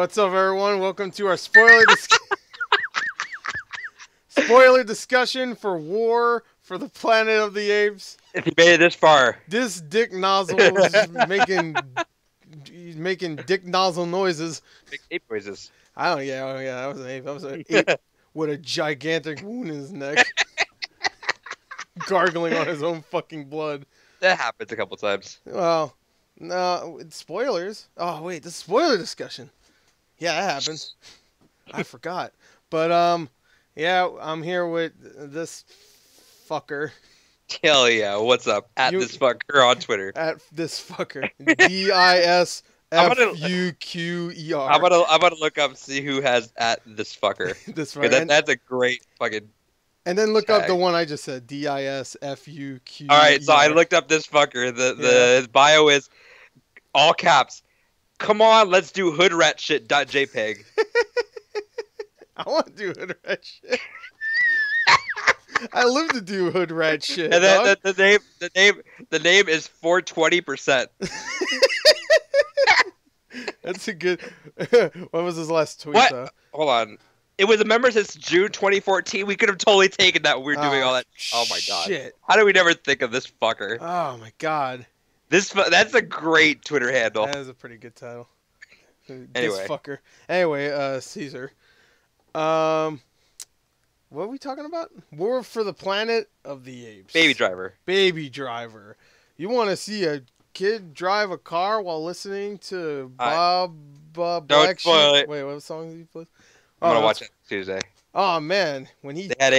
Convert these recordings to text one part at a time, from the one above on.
What's up, everyone? Welcome to our spoiler discussion for War for the Planet of the Apes. If you made it this far, This dick nozzle is making dick nozzle noises. big ape noises. Yeah, that was an ape. That was an ape with a gigantic wound in his neck, gargling on his own fucking blood. That happens a couple times. Well, no, it's spoilers. Oh wait, the spoiler discussion. Yeah, that happens. I forgot. But yeah, I'm here with this fucker. Hell yeah! What's up? At this fucker on Twitter. At this fucker. DISFUQER. I'm gonna look up see who has at this fucker. This fucker. That's a great fucking. And then look up the one I just said. DISFUQER. All right, so I looked up this fucker. His bio is all caps. Come on, let's do hood rat shit. .jpg. I want to do hood rat shit. I live to do hood rat shit. And then the name is 420%. That's a good. What was his last tweet? What? Though? Hold on. It was a member since June 2014. We could have totally taken that. We were doing all that. Oh my god. Shit. How did we never think of this fucker? Oh my god. That's a great Twitter handle. That is a pretty good title. Anyway. This fucker. Anyway, Caesar. What are we talking about? War for the Planet of the Apes. Baby Driver. Baby Driver. You want to see a kid drive a car while listening to Bob Black Sheep? Wait, what song did he play? I'm gonna watch it Tuesday. Oh man, when he had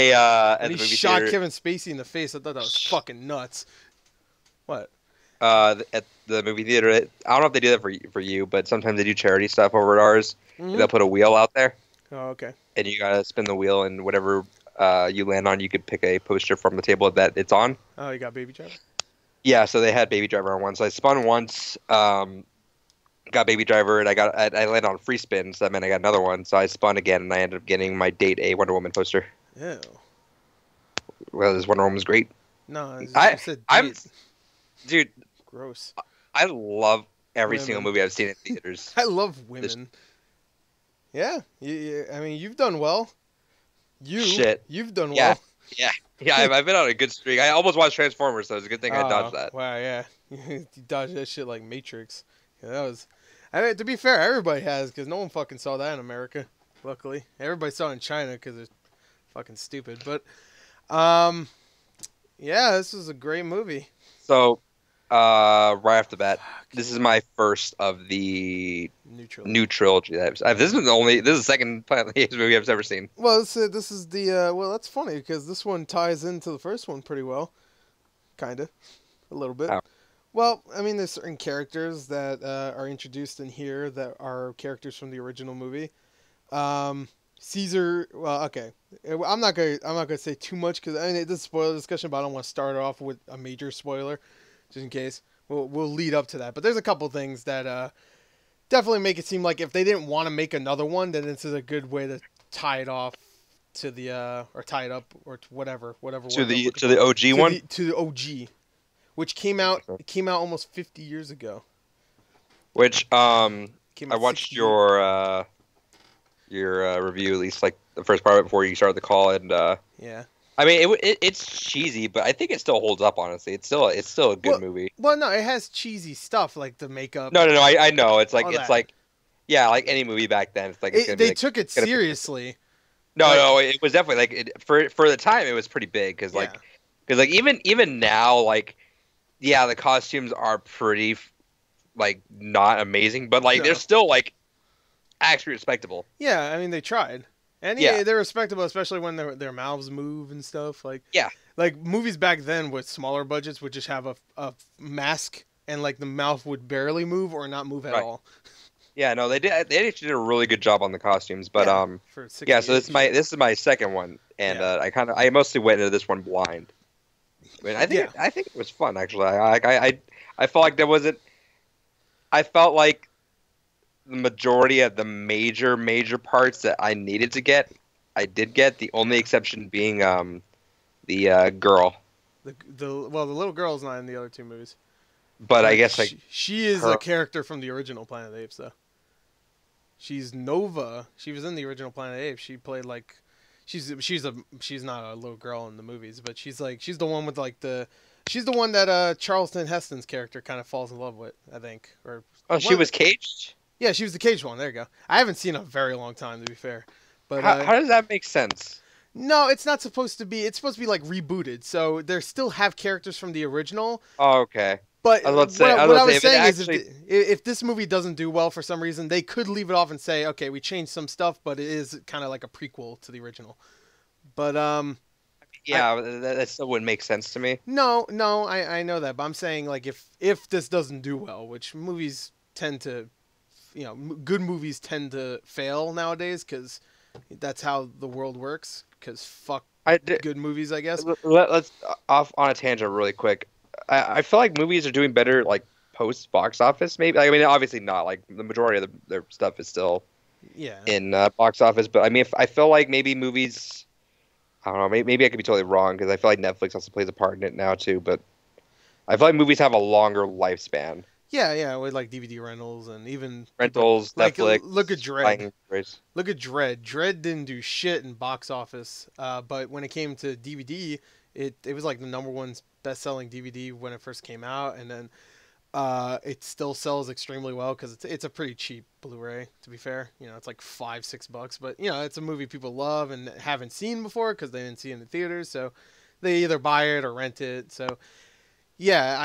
when he shot Kevin Spacey in the face, I thought that was fucking nuts. What? At the movie theater, I don't know if they do that for you, but sometimes they do charity stuff over at ours. Mm-hmm. They'll put a wheel out there. Oh, okay. And you gotta spin the wheel, and whatever you land on, you could pick a poster from the table that it's on. Oh, you got Baby Driver? Yeah, so they had Baby Driver on one. So I spun once, got Baby Driver, and I landed on free spin, so that meant I got another one. So I spun again, and I ended up getting my date a Wonder Woman poster. Ew. Well, this Wonder Woman's great. No, dude. Gross. I love every single movie I've seen in theaters. I love women. Yeah, I mean, you've done well. You've done well. Yeah. I've been on a good streak. I almost watched Transformers, so it's a good thing I dodged that. Wow, yeah. You dodged that shit like Matrix. Yeah, that was... I mean, to be fair, everybody has, because no one fucking saw that in America, luckily. Everybody saw it in China, because they're fucking stupid. But, yeah, this was a great movie. So, right off the bat, this is my first of the new trilogy. This is the second Planet of the Apes movie I've ever seen. Well, this is the well, that's funny because this one ties into the first one pretty well, kinda, a little bit. How? Well, I mean, there's certain characters that are introduced in here that are characters from the original movie. Caesar. Well, okay, I'm not gonna say too much because I mean this is a spoiler discussion, but I don't want to start off with a major spoiler. Just in case, we'll lead up to that. But there's a couple things that definitely make it seem like if they didn't want to make another one, then this is a good way to tie it off to the or tie it up or to whatever to the OG one to the OG, which came out almost 50 years ago. Which I watched your review at least like the first part before you started the call and yeah. I mean, it's cheesy, but I think it still holds up. Honestly, it's still a good movie. Well, no, it has cheesy stuff like the makeup. No, I know. It's like any movie back then. It's like they took it seriously. No, it was definitely for the time it was pretty big because even now the costumes are pretty not amazing, but they're still actually respectable. Yeah, I mean they tried. And yeah, they're respectable, especially when their mouths move and stuff. Like movies back then with smaller budgets would just have a mask and the mouth would barely move or not move at all. Yeah, no, they did. They actually did a really good job on the costumes, but So this is my second one, and I mostly went into this one blind. I mean, I think it was fun actually. I felt like there wasn't. I felt like the majority of the major parts that I needed to get, I did get. The only exception being the girl. The little girl's not in the other two movies. But I guess she is a character from the original Planet of the Apes, though. She's Nova. She was in the original Planet of the Apes. She played like, she's not a little girl in the movies, but she's the one with like she's the one that Charlton Heston's character kind of falls in love with, I think. Or she was caged. Yeah, she was the caged one. There you go. I haven't seen a very long time, to be fair. But how does that make sense? No, it's not supposed to be. It's supposed to be like rebooted, so they still have characters from the original. Oh, okay. But what I was saying is, if this movie doesn't do well for some reason, they could leave it off and say, okay, we changed some stuff, but it is kind of like a prequel to the original. But yeah, that still wouldn't make sense to me. No, I know that, but I'm saying like if this doesn't do well, which movies tend to, good movies tend to fail nowadays because that's how the world works. Because fuck good movies, I guess. Let's off on a tangent really quick. I feel like movies are doing better like post box office. Maybe I mean obviously not like the majority of their stuff is still in box office. But I mean I feel like maybe movies. I don't know. Maybe I could be totally wrong because I feel like Netflix also plays a part in it now too. But I feel like movies have a longer lifespan. Yeah, with like DVD rentals and even rentals, like, Netflix. Look at Dredd. Look at Dredd. Dredd didn't do shit in box office, but when it came to DVD, it was like the #1 best-selling DVD when it first came out, and then it still sells extremely well because it's a pretty cheap Blu-ray. To be fair, it's like $5-6, but it's a movie people love and haven't seen before because they didn't see it in the theaters, so they either buy it or rent it. So. Yeah,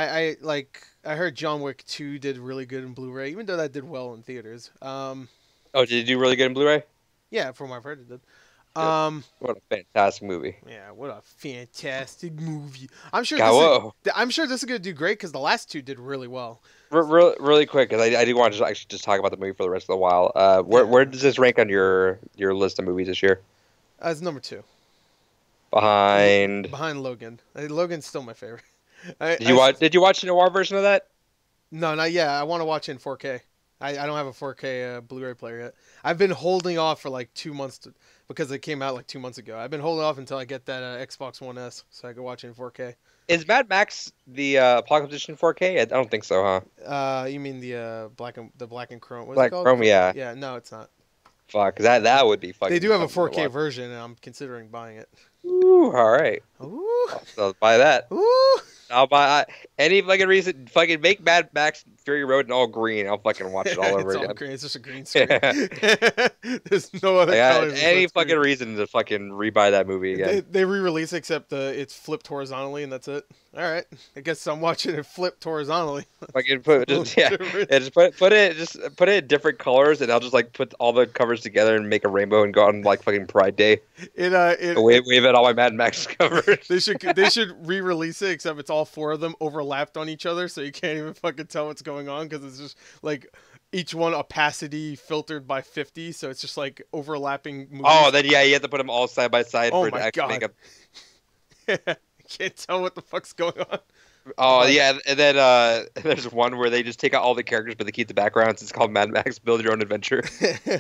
I heard John Wick 2 did really good in Blu-ray, even though that did well in theaters. Oh, did it do really good in Blu-ray? Yeah, from what I've heard it did. What a fantastic movie. Yeah, what a fantastic movie. I'm sure this is going to do great because the last two did really well. Really quick, because I do want to actually just talk about the movie for the rest of the while. Where does this rank on your list of movies this year? It's number 2. Behind Logan. Logan's still my favorite. Did you watch the noir version of that? No, not yet. I want to watch it in 4K. I don't have a 4K Blu-ray player yet. I've been holding off for like 2 months because it came out like 2 months ago. I've been holding off until I get that Xbox One S so I can watch it in 4K. Is Mad Max the Apocalypse Edition 4K? I don't think so, huh? You mean the black and chrome? What's black it called? Chrome, yeah. Yeah, no, it's not. Fuck, that would be fucking. They do have a 4K version, and I'm considering buying it. Ooh, all right. Ooh, I'll buy that. Ooh. I'll buy any fucking reason. Fucking make Mad Max Fury Road in all green. I'll fucking watch it all over it's again. All green. It's just a green screen. There's no other colors. Any fucking reason to fucking rebuy that movie again. They re-release except it's flipped horizontally and that's it. All right, I guess I'm watching it flipped horizontally. Fucking put it in different colors, and I'll just like put all the covers together and make a rainbow and go on like fucking Pride Day. Wave at all my Mad Max covers. They should re-release it except it's all 4 of them overlapped on each other, so you can't even fucking tell what's going on because it's just like each one opacity filtered by 50, so it's just like overlapping movies. Oh, then yeah, you have to put them all side by side for it to actually make a. Can't tell what the fuck's going on. Oh yeah, and then there's one where they just take out all the characters, but they keep the backgrounds. It's called Mad Max: Build Your Own Adventure.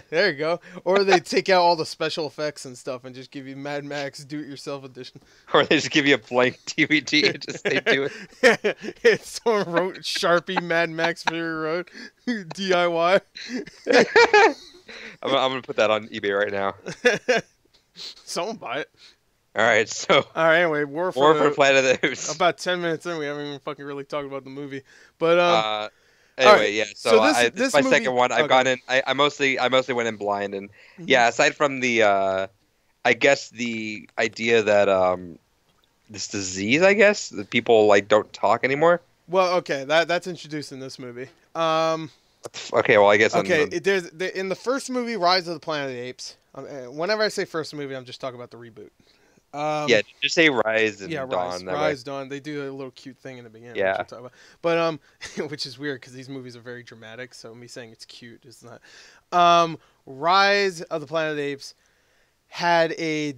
There you go. Or they take out all the special effects and stuff and just give you Mad Max Do-It-Yourself edition. Or they just give you a blank DVD and just they do it. Someone wrote Sharpie Mad Max Fury Road DIY. I'm gonna put that on eBay right now. Someone buy it. All right, so. All right, anyway, War for Planet of the Apes. About 10 minutes in, we haven't even fucking really talked about the movie, but anyway, right. yeah. So this my movie, second one. I've gone in. I mostly went in blind, and yeah. Aside from the, I guess the idea that this disease, I guess that people like don't talk anymore. Well, okay, that's introduced in this movie. Okay, well, I guess. In the first movie, Rise of the Planet of the Apes. Whenever I say first movie, I'm just talking about the reboot. Yeah, just say Rise and Dawn. Rise, Dawn. They do a little cute thing in the beginning. Yeah. Which we'll talk about. But which is weird because these movies are very dramatic. So me saying it's cute is not. Rise of the Planet of the Apes had a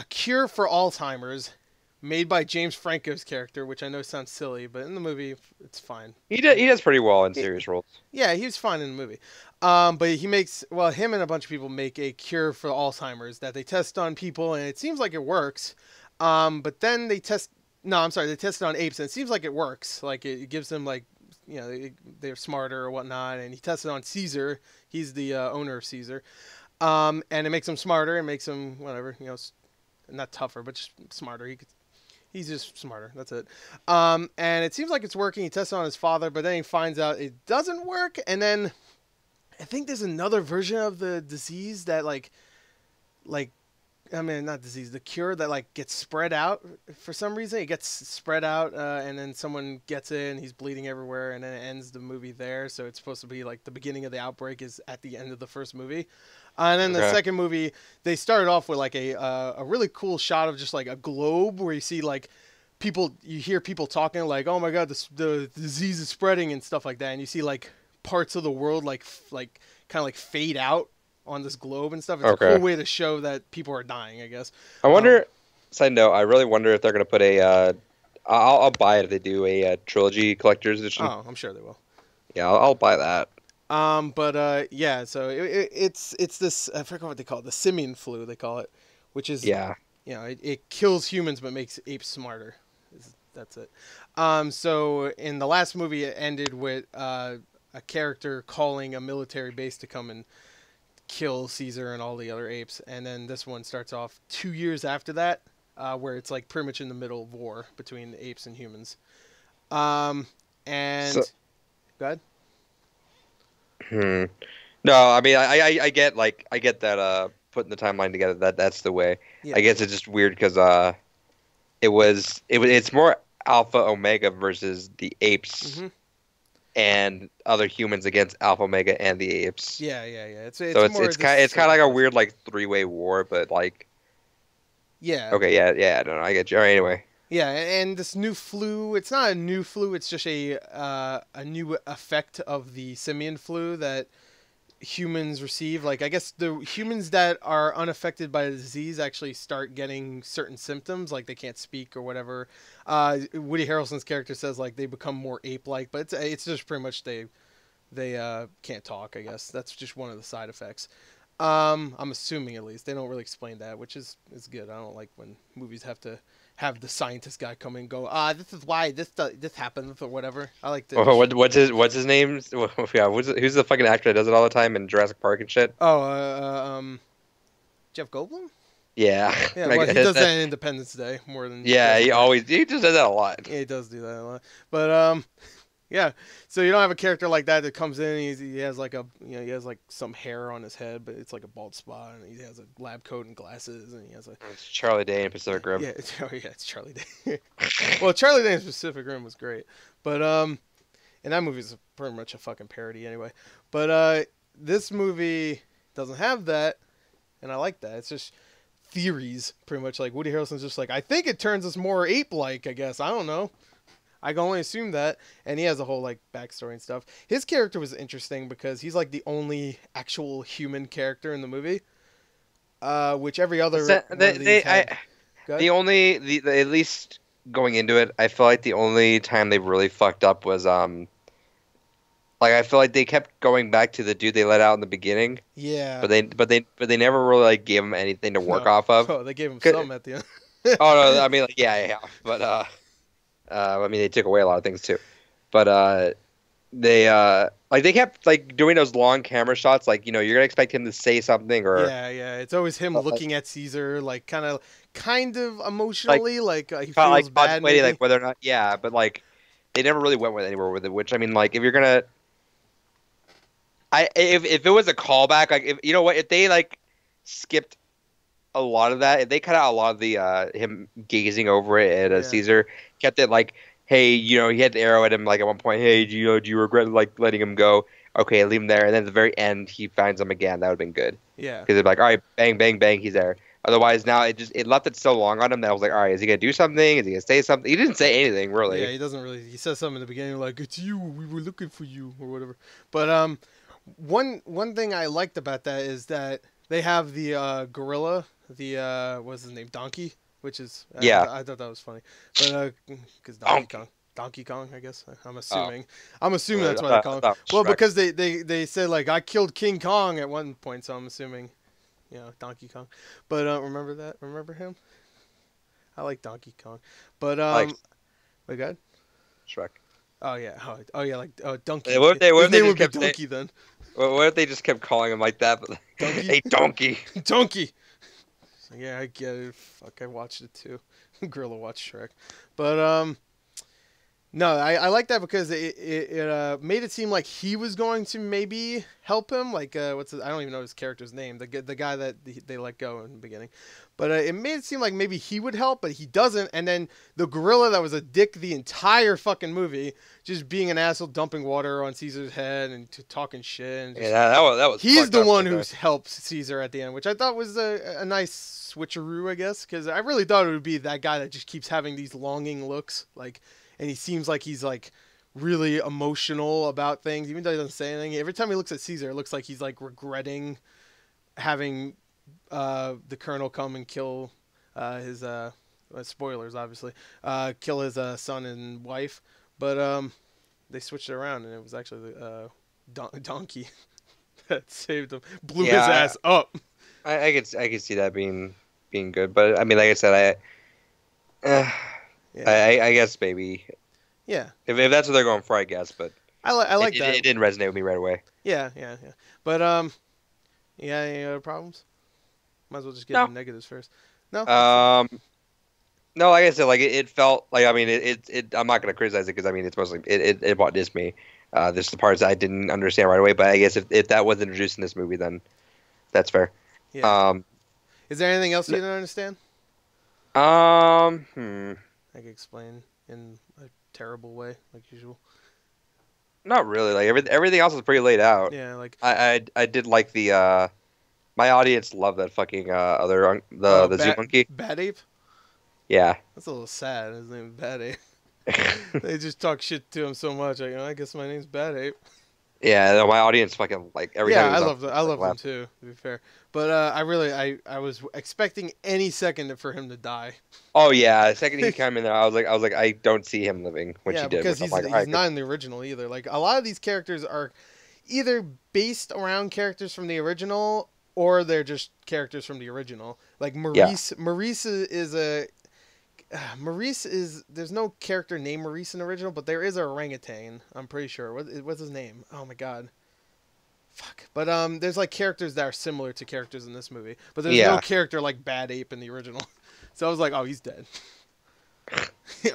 cure for Alzheimer's, made by James Franco's character, which I know sounds silly, but in the movie it's fine. He does pretty well in serious roles. Yeah, he was fine in the movie. But him and a bunch of people make a cure for Alzheimer's that they test on people, and it seems like it works. But then they test it on apes, and it seems like it works. Like it gives them like they're smarter or whatnot, and he tests it on Caesar. He's the owner of Caesar, and it makes him smarter. It makes him whatever, not tougher, but just smarter. He's just smarter. That's it. And it seems like it's working. He tests it on his father, but then he finds out it doesn't work. And then I think there's another version of the disease that I mean, not disease, the cure that gets spread out for some reason. It gets spread out, and then someone gets it, and he's bleeding everywhere, and then it ends the movie there. So it's supposed to be like the beginning of the outbreak is at the end of the first movie, and then the second movie they started off with a really cool shot of just a globe where you see you hear people talking oh my god, the disease is spreading and stuff like that, and you see parts of the world kind of fade out on this globe and stuff. It's a cool way to show that people are dying, I guess. I wonder. Side note: I really wonder if they're going to put a. I'll buy it if they do a trilogy collector's edition. Oh, I'm sure they will. Yeah, I'll buy that. Yeah. So it's this. I forgot what they call it. The simian flu they call it, which is it kills humans but makes apes smarter. That's it. So in the last movie, it ended with a character calling a military base to come and kill Caesar and all the other apes, and then this one starts off 2 years after that, where it's pretty much in the middle of war between the apes and humans. Go ahead. No, I mean I get that putting the timeline together that's the way. Yeah. I guess it's just weird because it's more Alpha Omega versus the apes. Mm-hmm. And other humans against Alpha Omega and the apes. Yeah. It's kind of like a weird three-way war, but yeah. Okay, yeah. I don't know. I get you. All right, anyway. Yeah, and this new flu, it's not a new flu. It's just a new effect of the simian flu that humans receive. I guess the humans that are unaffected by the disease actually start getting certain symptoms, they can't speak or whatever. Woody Harrelson's character says they become more ape-like, but it's just pretty much they can't talk. I guess that's just one of the side effects. I'm assuming, at least they don't really explain that, which is good. I don't like when movies have to have the scientist guy come in and go, this is why this happens or whatever. I like to. What's his name? Yeah, who's the fucking actor that does it all the time in Jurassic Park and shit? Jeff Goldblum. Yeah. Yeah, well, he does that in Independence Day more than. Yeah, he just does that a lot. Yeah, he does do that a lot, but yeah. So you don't have a character like that comes in. He has he has some hair on his head, but it's a bald spot, and he has a lab coat and glasses, and he has It's Charlie Day in Pacific Rim. Yeah, it's Charlie Day. Well, Charlie Day in Pacific Rim was great, but and that movie is pretty much a fucking parody anyway. But this movie doesn't have that, and I like that. It's just theories, pretty much. Woody Harrelson's just I think it turns us more ape-like. I guess I don't know. I can only assume that, and he has a whole backstory and stuff. His character was interesting because he's the only actual human character in the movie, which every other at least going into it, I feel like the only time they really fucked up was I feel like they kept going back to the dude they let out in the beginning. Yeah, but they never really gave him anything to work off of. Oh, they gave him some at the end. Oh no, I mean yeah, but I mean, they took away a lot of things too, but they kept doing those long camera shots. You're gonna expect him to say something or yeah. It's always him looking at Caesar, kind of emotionally, he feels bad, contemplating whether or not. Yeah, but they never really went anywhere with it. Which I mean, if you're gonna, if it was a callback, if you know what, if they skipped a lot of that, if they cut out a lot of the him gazing over it at Caesar, kept it hey, he had the arrow at him at one point, hey, do you regret letting him go? Okay, leave him there, and then at the very end he finds him again. That would have been good. Yeah, because they're all right, bang, bang, bang, he's there. Otherwise, now it left it so long on him that I was all right, is he gonna do something? Is he gonna say something? He didn't say anything really. Yeah, he doesn't really. He says something in the beginning it's you, we were looking for you or whatever. But one thing I liked about that is that they have the gorilla. What's his name? Donkey, which is I thought that was funny, but because Donkey Kong, I guess I'm assuming that's what they call him. Well, because they said I killed King Kong at one point, so I'm assuming, Donkey Kong. But remember him? I like Donkey Kong, but wait, go ahead. Shrek. Oh yeah, like Donkey. What if they? What His if they name just would be kept Donkey then. What if they just kept calling him like that? But Donkey, hey, donkey. Donkey. Yeah, I get it. Fuck, I watched it too. Gorilla watched Shrek, but no, I like that because it made it seem like he was going to maybe help him. Like, I don't even know his character's name. The guy that they let go in the beginning. But it made it seem like maybe he would help, but he doesn't. And then the gorilla that was a dick the entire fucking movie, just being an asshole, dumping water on Caesar's head and talking shit. And just, Yeah, that was. he's the one who helps Caesar at the end, which I thought was a nice switcheroo, I guess, because I really thought it would be that guy that just keeps having these longing looks, like. And he seems like he's like really emotional about things, even though he doesn't say anything. Every time he looks at Caesar, it looks like he's like regretting having the colonel come and kill his spoilers, obviously, kill his son and wife. But they switched it around, and it was actually the donkey that saved him, blew his ass up. I could see that being good, but I mean, like I said, Yeah. I guess maybe. Yeah. If that's what they're going for, I guess. But I like that. It didn't resonate with me right away. Yeah. But yeah, any other problems? Might as well just get the negatives first. No. No, like I said, like it felt like, I mean, it I'm not gonna criticize it because I mean it's mostly it what is me. There's the parts I didn't understand right away, but I guess if that was introduced in this movie, then that's fair. Yeah. Is there anything else you didn't understand? I could explain in a terrible way, like usual. Not really. Like everything else is pretty laid out. Yeah, like I did like the my audience loved that fucking the zoo monkey. Bad Ape? Yeah. That's a little sad. His name is Bad Ape. They just talk shit to him so much. I guess my name's Bad Ape. Yeah, no, my audience fucking like every time. Yeah, I love them too. To be fair, but I was expecting any second for him to die. Oh yeah, the second he came in there, I was like, I don't see him living. Which he did. Because he's not in the original either. Like a lot of these characters are either based around characters from the original or they're just characters from the original. Like Maurice. Yeah. Maurice is there's no character named Maurice in the original, but there is an orangutan. I'm pretty sure. What's his name? Oh my god. Fuck. But there's like characters that are similar to characters in this movie, but there's no character like Bad Ape in the original. So I was like, oh, he's dead. He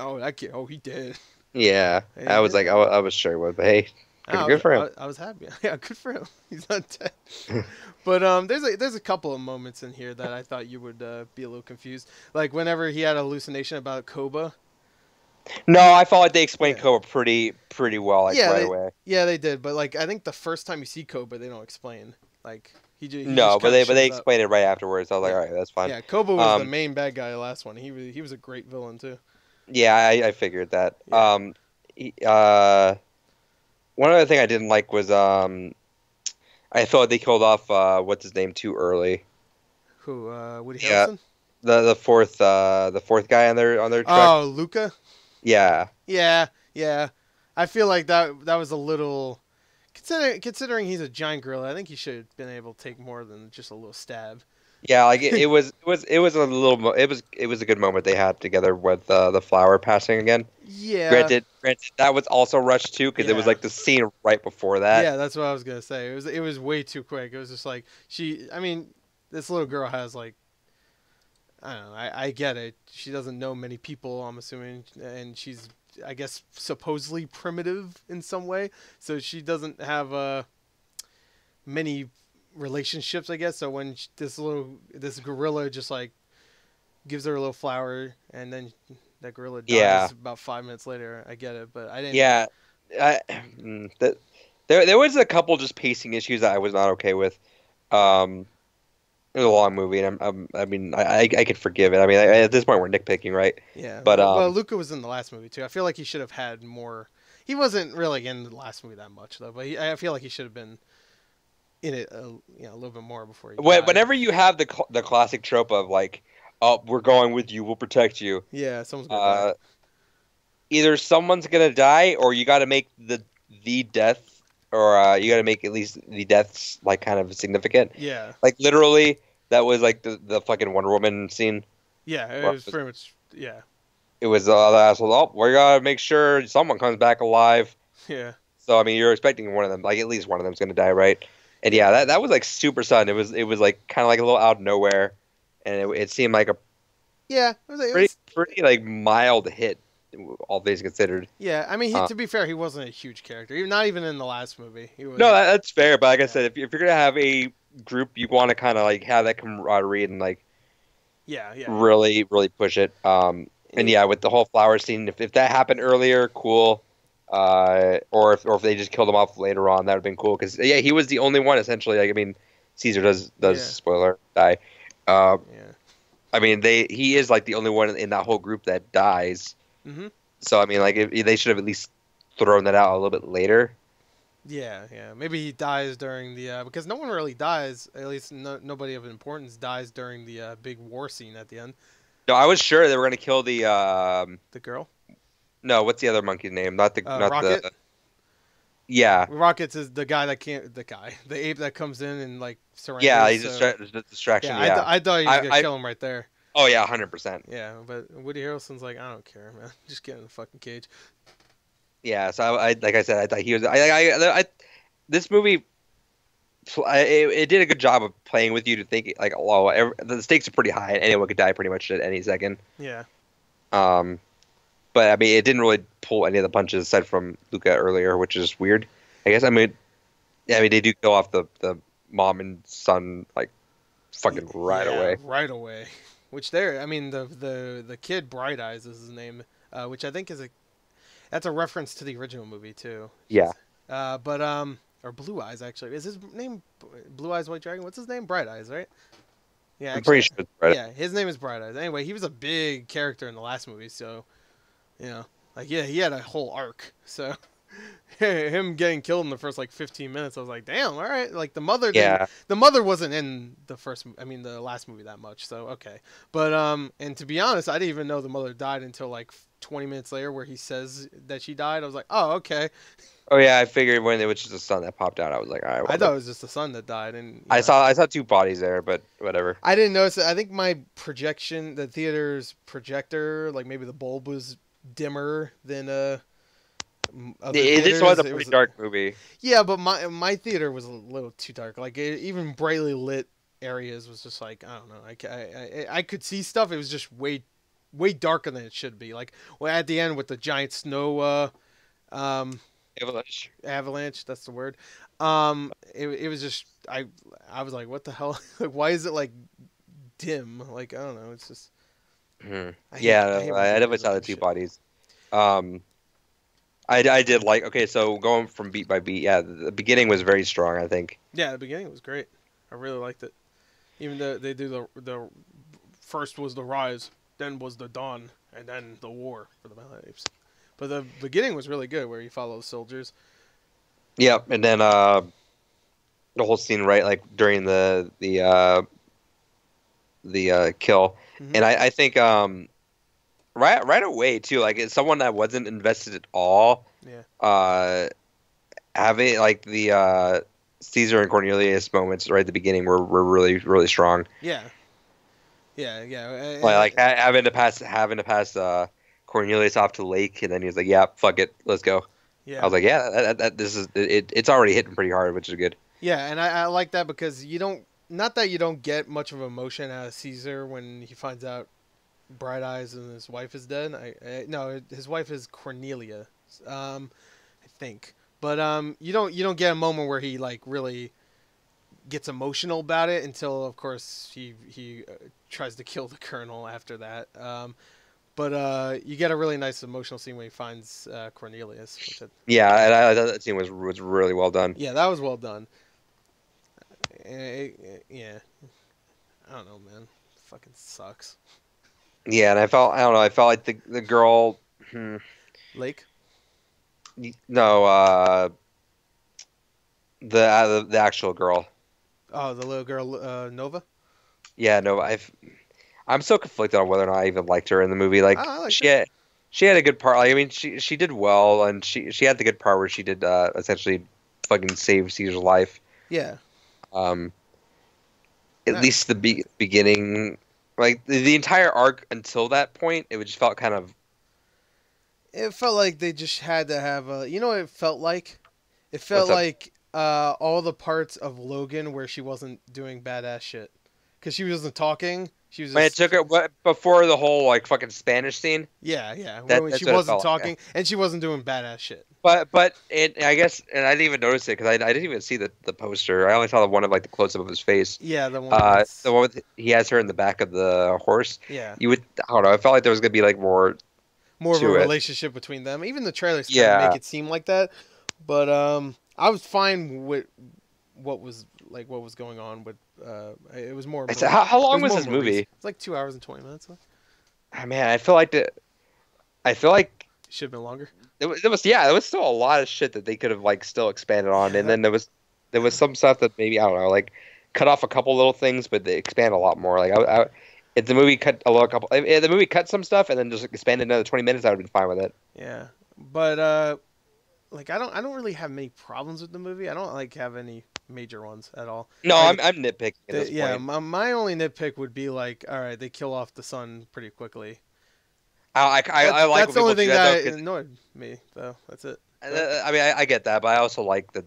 dead. Yeah, I was like, I was sure, but hey, good for him. I was happy. Yeah, good for him. He's not dead. But there's a couple of moments in here that I thought you would be a little confused. Like whenever he had a hallucination about Koba. No, I felt like they explained Koba pretty well, like right away. Yeah, they did. But like I think the first time you see Koba, they don't explain. Like he but they explained it right afterwards. I was like, all right, that's fine. Yeah, Koba was the main bad guy last one. He was a great villain too. Yeah, I figured that. Yeah. One other thing I didn't like was I thought they killed off what's his name too early. Who? Woody Harrelson? The fourth guy on their truck. Oh, Luca? Yeah. Yeah. I feel like that was a little considering he's a giant gorilla. I think he should have been able to take more than just a little stab. Yeah, like it was a little it was a good moment they had together with the flower passing again. Yeah. Granted that was also rushed too because it was like the scene right before that. Yeah, that's what I was gonna say. It was way too quick. It was just like this little girl has like I don't know. I get it. She doesn't know many people, I'm assuming, and she's I guess supposedly primitive in some way, so she doesn't have many relationships, I guess. So when this gorilla just like gives her a little flower and then that gorilla dies about 5 minutes later, I get it, but I didn't. Yeah, there was a couple just pacing issues that I was not okay with. It was a long movie, and I could forgive it. I mean, at this point we're nitpicking, right? Yeah, but well, Luca was in the last movie too. I feel like he should have had more. He wasn't really in the last movie that much though, but I feel like he should have been in it a little bit more before he died. Whenever you have the classic trope of like, oh, we're going with you, we'll protect you. Yeah, someone's gonna die. Either someone's gonna die, or you got to make the death, or you got to make at least the deaths like kind of significant. Yeah, like literally that was like the fucking Wonder Woman scene. Yeah, it was pretty much it was the asshole. Oh, we gotta make sure someone comes back alive. Yeah. So I mean, you're expecting one of them, like at least one of them's gonna die, right? And yeah, that was like super sudden. It was like kind of like a little out of nowhere, and it seemed like a pretty like mild hit, all things considered. Yeah, I mean, to be fair, he wasn't a huge character, not even in the last movie. He was. No, that's fair. But like I said, if you're gonna have a group, you want to kind of like have that camaraderie and like really push it. And yeah, with the whole flower scene, if that happened earlier, cool. Or if they just killed him off later on, that would have been cool. Because yeah, he was the only one essentially. Like I mean, Caesar does spoiler die. I mean he is like the only one in that whole group that dies. Mm-hmm. So I mean, like they should have at least thrown that out a little bit later. Yeah. Maybe he dies during the because no one really dies. At least nobody of importance dies during the big war scene at the end. No, I was sure they were gonna kill the girl. No, what's the other monkey's name? Not Rocket? Yeah. Rocket's is the guy that can't. The ape that comes in and like surrenders. Yeah, he's a distraction. Yeah, I thought he was gonna kill him right there. Oh yeah, 100%. Yeah, but Woody Harrelson's like, I don't care, man. Just get in the fucking cage. Yeah, so I like I said, I thought he was. This movie, it did a good job of playing with you to think like, oh, the stakes are pretty high, and anyone could die pretty much at any second. Yeah. But I mean, it didn't really pull any of the punches aside from Luca earlier, which is weird. I guess. I mean, they do kill off the mom and son like fucking right away. Right away. Which the kid Bright Eyes is his name, which I think that's a reference to the original movie too. Yeah. Or Blue Eyes actually. Is his name Blue Eyes White Dragon? What's his name? Bright Eyes, right? Yeah, I'm pretty sure it's Bright Eyes. Yeah, his name is Bright Eyes. Anyway, he was a big character in the last movie, so he had a whole arc. So him getting killed in the first like 15 minutes, I was like, damn, all right. Like the mother wasn't in the last movie that much, so okay. But and to be honest, I didn't even know the mother died until like 20 minutes later, where he says that she died. I was like, oh, okay. Oh yeah, I figured when it was just the sun that popped out, I was like, all right. Well, I thought it was just the sun that died, and I saw two bodies there, but whatever. I didn't notice it. I think my projection, the theater's projector, like maybe the bulb was dimmer than this was a pretty dark movie. Yeah, but my theater was a little too dark. Like even brightly lit areas was just like, I don't know. I could see stuff. It was just way darker than it should be. Like at the end with the giant snow avalanche, that's the word. It was just I was like, what the hell? Like, why is it like dim? Like, I don't know. It's just. I definitely saw the two bodies. I did like. Okay, so going from beat by beat, yeah, the beginning was very strong, I think. Yeah, the beginning was great. I really liked it. Even though they do the first was the rise, then was the dawn, and then the war for the Planet Apes. But the beginning was really good, where you follow the soldiers. Yeah, and then the whole scene, right, like during the kill, and I think right away too, like as someone that wasn't invested at all, having like the Caesar and Cornelius moments right at the beginning were really really strong. Yeah. Like having to pass Cornelius off to Lake, and then he was like, "Yeah, fuck it, let's go." Yeah, I was like, "Yeah, this is it's already hitting pretty hard, which is good." Yeah, and I like that because you don't get much of emotion out of Caesar when he finds out Bright Eyes and his wife is dead. No, his wife is Cornelia, I think. But you don't get a moment where he like really gets emotional about it until, of course, he tries to kill the colonel after that. But you get a really nice emotional scene when he finds Cornelius. Yeah, and I thought that scene was really well done. Yeah, that was well done. Yeah, I don't know, man. It fucking sucks. Yeah, and I felt like the girl. Lake. No, the actual girl. Oh, the little girl, Nova. Yeah, Nova. I'm so conflicted on whether or not I even liked her in the movie. Like she had a good part. Like, I mean, she did well, and she had the good part where she did essentially fucking save Caesar's life. Yeah. At least the beginning, like the entire arc until that point, it just felt kind of It felt like they just had to have a. You know what it felt like? It felt What's up? like all the parts of Logan where she wasn't doing badass shit, because she wasn't talking. She was When it just took it before the whole like fucking Spanish scene. yeah. When she That's what it wasn't felt like. talking and she wasn't doing badass shit. But I guess, and I didn't even notice it because I didn't even see the poster. I only saw the one of like the close up of his face. Yeah, the one. That's, The one with he has her in the back of the horse. yeah, You would, I don't know. I felt like there was gonna be like more more of a to it. relationship between them. Even the trailers kind of make Yeah. it seem like that. But I was fine with what was going on with. It was more. I said, how It long was was more this Maurice. movie? It's like 2 hours and 20 minutes. Ah, man, I feel like I feel like Should have been longer. there was still a lot of shit that they could have like still expanded on, Yeah, and then there was some stuff that maybe I don't know, like cut off a couple little things, but they expand a lot more. Like if the movie cut a little couple, if the movie cut some stuff and then just expanded another 20 minutes, I would have been fine with it. yeah, but like I don't really have many problems with the movie. I don't like have any major ones at all. No, Like, I'm nitpicking at this yeah, point. my only nitpick would be like, all right, they kill off the son pretty quickly. I like That's when the only people do thing that though, that 'cause annoyed me, though. That's it. I mean, I get that, but I also like that.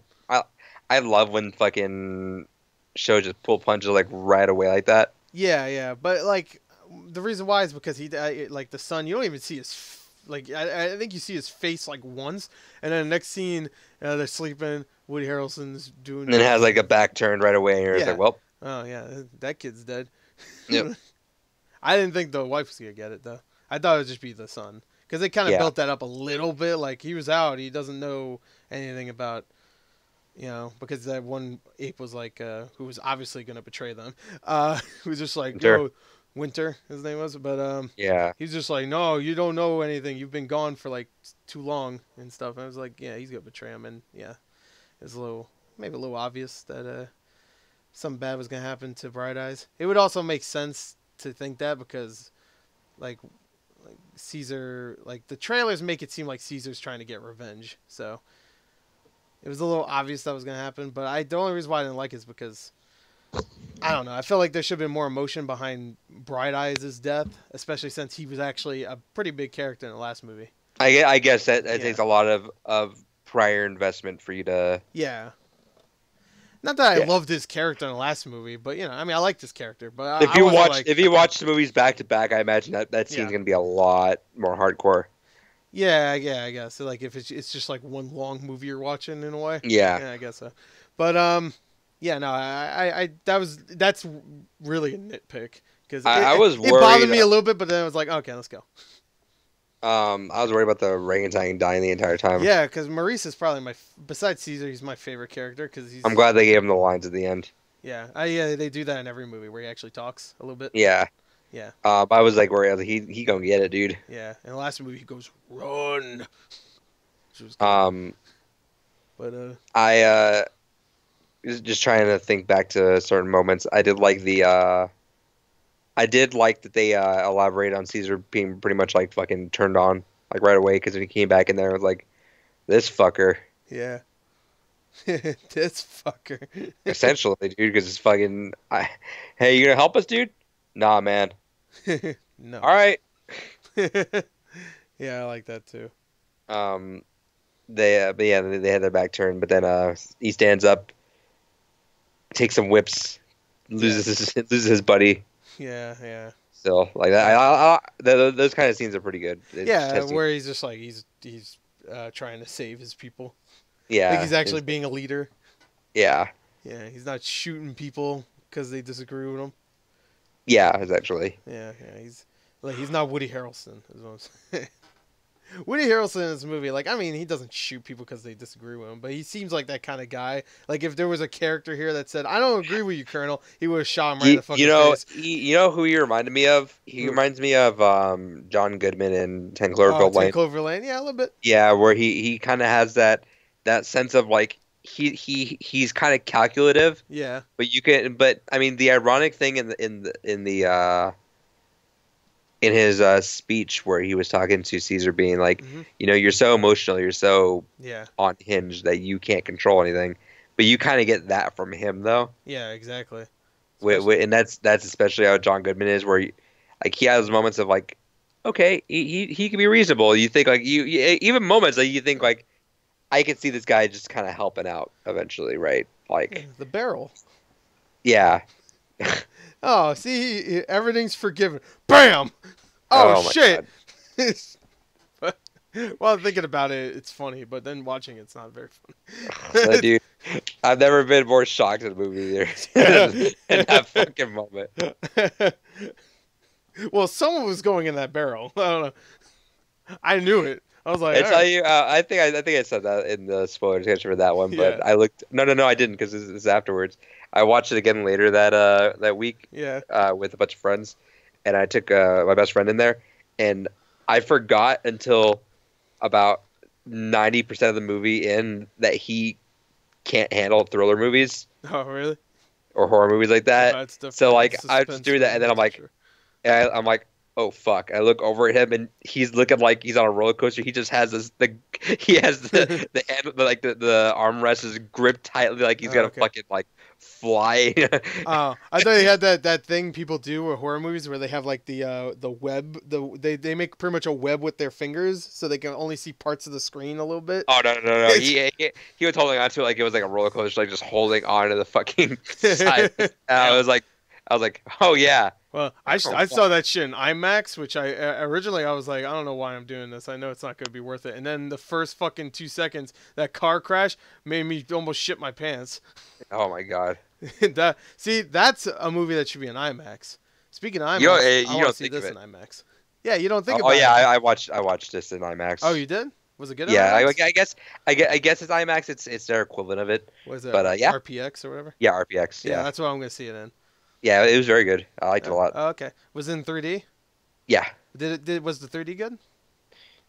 I love when fucking shows just pull punches like right away like that. Yeah, but like the reason why is because like the son, you don't even see his like I think you see his face like once, and then the next scene they're sleeping. Woody Harrelson's doing. And then it has like a back turn right away, and you're just Yeah. like, well, Oh yeah, that kid's dead. yep, I didn't think the wife was gonna get it though. I thought it would just be the son because they kind of yeah, built that up a little bit. Like he was out, he doesn't know anything about, because that one ape was like, who was obviously gonna betray them. Who was just like, sure, yo, Winter, his name was, but yeah, he's just like, no, you don't know anything. You've been gone for like too long and stuff. And I was like, yeah, he's gonna betray him, and yeah, it's maybe a little obvious that something bad was gonna happen to Bright Eyes. It would also make sense to think that because like Caesar, like the trailers make it seem like Caesar's trying to get revenge. So it was a little obvious that was gonna happen. But the only reason why I didn't like it is because I don't know. I feel like there should have been more emotion behind Bright Eyes' death, especially since he was actually a pretty big character in the last movie. I guess that Yeah. takes a lot of prior investment for you to. Yeah. Not that I Yeah. loved his character in the last movie, but I mean, I liked his character. But I wasn't like, If you watch the movies back to back, I imagine that scene's yeah, gonna be a lot more hardcore. yeah, I guess. So like, if it's just like one long movie you're watching in a way. Yeah, Yeah, I guess so. But yeah, no, that's really a nitpick because I was it bothered worried. me a little bit, but then I was like, okay, let's go. I was worried about the orangutan dying the entire time. Yeah, because Maurice is probably besides Caesar, he's my favorite character because he's. I'm glad they gave him the lines at the end. Yeah, they do that in every movie where he actually talks a little bit. Yeah. Yeah. But I was like worried. I was like, he gonna get it, dude. Yeah, in the last movie he goes run. Which was Um, but I just trying to think back to certain moments. I did like that they elaborate on Caesar being pretty much like fucking turned on like right away because when he came back in there, it was like this fucker. yeah, this fucker. Essentially, dude, because it's fucking. Hey, you gonna help us, dude? Nah, man. No. All right. Yeah, I like that too. But yeah, they had their back turned, but then he stands up, takes some whips, loses his buddy. Yeah. Still, like that, those kind of scenes are pretty good. It's Yeah, testing. where he's just like he's trying to save his people. Yeah, Like he's actually being a leader. yeah, Yeah, he's not shooting people because they disagree with him. yeah, essentially. Yeah, he's not Woody Harrelson. Is what I'm saying. Woody Harrelson in this movie, like, I mean, he doesn't shoot people because they disagree with him, but he seems like that kind of guy. Like, if there was a character here that said, "I don't agree with you, Colonel," he would have shot him right in the fucking face. You know who he reminded me of? He reminds me of John Goodman in 10 Cloverfield Lane. 10 Clover Lane, yeah, a little bit. Yeah, where he kind of has that sense of like he's kind of calculative. Yeah. But I mean the ironic thing in his speech where he was talking to Caesar being like, you're so emotional, you're so unhinged that you can't control anything. But you kind of get that from him though. Yeah, exactly. And that's especially how John Goodman is, where he has moments of like okay, he can be reasonable. You think like even moments like you think like I can see this guy just kind of helping out eventually, right? Yeah, Like, the barrel. yeah. Oh, see, everything's forgiven. Bam! Oh Oh my shit! God. Well, thinking about it, it's funny, but then watching it's not very So, funny. dude, I've never been more shocked in a movie Yeah. theater in that fucking moment. Well, someone was going in that barrel. I don't know. I knew it. I was like, I all tell right. you, I think I said that in the spoiler section for that one, Yeah. but I looked. No, I didn't because this is afterwards. I watched it again later that week Yeah. with a bunch of friends, and I took my best friend in there, and I forgot until about 90% of the movie in that he can't handle thriller movies Oh, really? or horror movies like that. That's So definitely a like I just suspense do that, and then movie I'm for like, sure. I'm like, oh fuck! I look over at him, and he's looking like he's on a roller coaster. He just has he has the end like the armrest is gripped tightly, like he's Oh, gonna okay. fucking like fly. Oh, I thought you had that thing people do with horror movies where they have like the web they make pretty much a web with their fingers so they can only see parts of the screen a little bit. Oh no! He was holding on to it like it was like a roller coaster, like just holding on to the fucking side. And I was like, oh yeah. Well, Oh, I fuck. saw that shit in IMAX, which I originally I was like, I don't know why I'm doing this. I know it's not gonna be worth it. And then the first fucking 2 seconds, that car crash made me almost shit my pants. Oh my god. See, that's a movie that should be in IMAX. Speaking of IMAX, I You want don't to see think of this in it. IMAX. Yeah, you don't think Oh about yeah, it. I watched this in Oh, IMAX. you did? Was it good in Yeah, IMAX? I guess it's IMAX. It's their equivalent of it. Was it But yeah, RPX or whatever? yeah, RPX. Yeah, Yeah, that's what I'm gonna see it in. yeah, it was very good. I liked it a lot. Oh, okay. Was it in 3D? Yeah. Was the 3D good?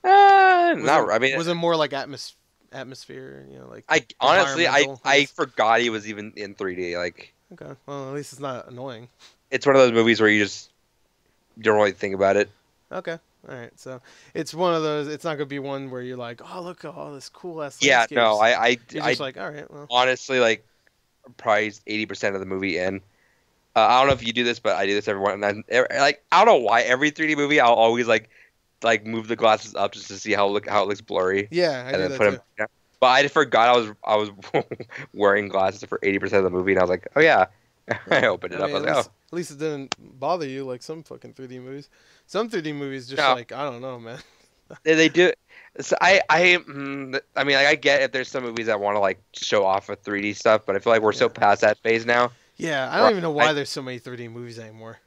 Not. I mean, Was it more like atmosphere? You know, like I honestly, environmental, I I guess. forgot he was even in 3D. Like, Okay. Well, at least it's not annoying. it's one of those movies where you don't really think about it. Okay. All right. So it's one of those. It's not gonna be one where you're like, oh, look at all this cool ass Yeah, no, landscapes. You're just like, all right, well. honestly like probably 80% of the movie in. I don't know if you do this, but I do this every one. And like I don't know why every 3D movie I'll always like move the glasses up just to see how it looks blurry, Yeah, I and do then that put them. too. Yeah. But I forgot I was wearing glasses for 80% of the movie, and I was like, oh yeah. I opened it I up. mean, I was like, oh at least it didn't bother you like some fucking 3D movies. Some 3D movies just no, like I don't know, man. they do. So I mean, like, I get if there's some movies that want to like show off with 3D stuff, but I feel like we're so Yeah. past that phase now. Yeah, I don't Where even know why there's so many 3D movies anymore.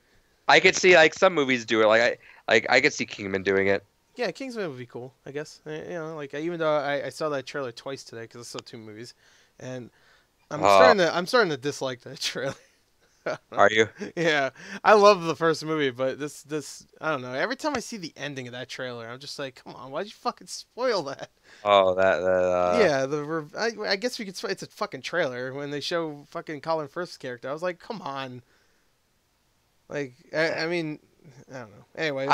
I could see like some movies do it. I could see Kingman doing it. Yeah, Kingsman would be cool, I guess. You know, like even though I saw that trailer twice today because I saw two movies, and Uh, I'm starting to dislike that trailer. are you? Yeah, I love the first movie, but this I don't know. Every time I see the ending of that trailer, I'm just like, come on, why'd you fucking spoil that? Oh, Yeah, I guess we could. It's a fucking trailer when they show fucking Colin Firth's character. I was like, come on. Like, I mean, I don't know. Anyway,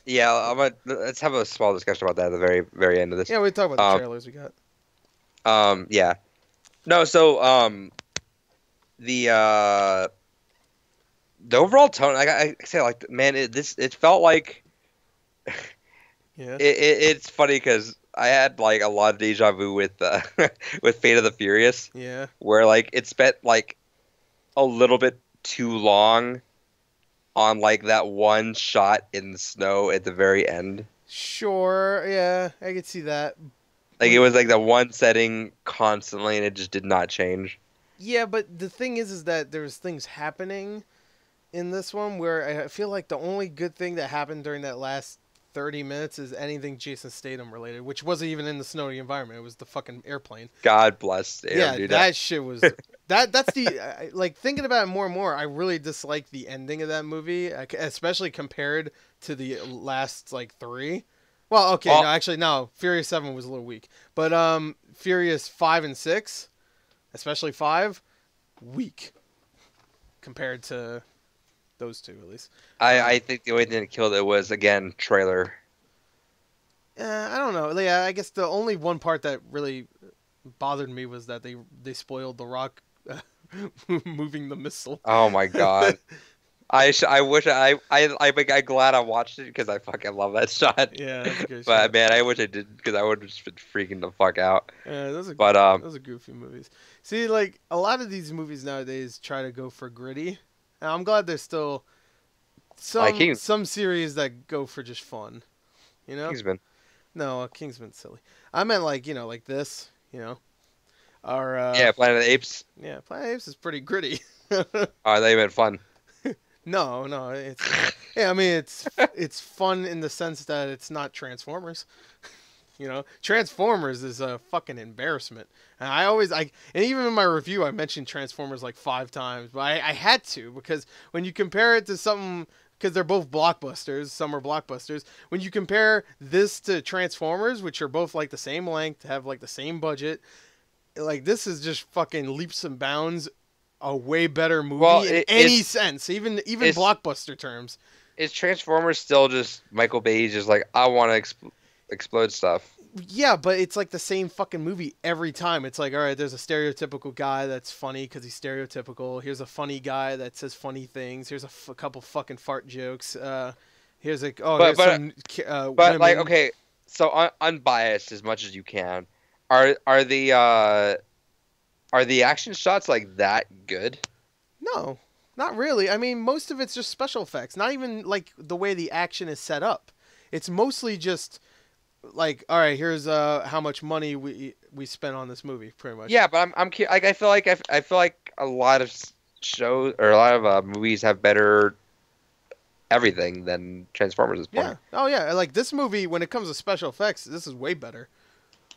yeah. Let's have a small discussion about that at the very very end of this. yeah, we talk about the Um, trailers we got. yeah. No, so the the overall tone, like I say, like man, it felt like Yeah. it's funny because I had like a lot of deja vu with with Fate of the Furious, Yeah. where like it spent like a little bit too long on like that one shot in the snow at the very end. Sure. Yeah, I could see that. Like it was like the one setting constantly, and it just did not change. Yeah, but the thing is that there's things happening in this one where I feel like the only good thing that happened during that last 30 minutes is anything Jason Statham related, which wasn't even in the snowy environment. It was the fucking airplane. God bless him, Yeah, dude. that shit was that's the like thinking about it more and more. I really dislike the ending of that movie, especially compared to the last like three. Well, okay, no, Well, actually, no. Furious 7 was a little weak, but Furious 5 and 6, especially 5, weak compared to those two at least. I think the only thing that killed it was again trailer. I don't know. Yeah, I guess the only one part that really bothered me was that they spoiled The Rock moving the missile. Oh my god. I wish I'm glad I watched it because I fucking love that shot. Yeah, that's a good But shot. man, I wish I didn't because I would have just been freaking the fuck out. Yeah, But those are goofy movies. See, a lot of these movies nowadays try to go for gritty, and I'm glad there's still like some series that go for just fun. You know? Kingsman. No, Kingsman's silly. I meant like this. Our Yeah, Planet of the Apes. yeah, Planet of the Apes is pretty gritty. Oh, they meant fun. No, it's yeah. I mean, it's fun in the sense that it's not Transformers. Transformers is a fucking embarrassment. And and even in my review, I mentioned Transformers like 5 times, but I had to because when you compare it to something, because they're both blockbusters, some are blockbusters. When you compare this to Transformers, which are both like the same length, have like the same budget, like this is just fucking leaps and bounds a way better movie in any sense, even blockbuster terms. Is Transformers still just Michael Bay just like, I want to explode stuff? Yeah, but it's like the same fucking movie every time. It's like, all right, there's a stereotypical guy that's funny because he's stereotypical. Here's a funny guy that says funny things. Here's a couple fucking fart jokes. Here's but like, okay, so unbiased as much as you can. Are the action shots like that good? No, not really. I mean, most of it's just special effects. Not even like the way the action is set up. It's mostly just like, all right, here's how much money we spent on this movie, pretty much. Yeah, but like I feel like a lot of shows or a lot of movies have better everything than Transformers is. Yeah. Oh yeah. Like this movie, when it comes to special effects, this is way better.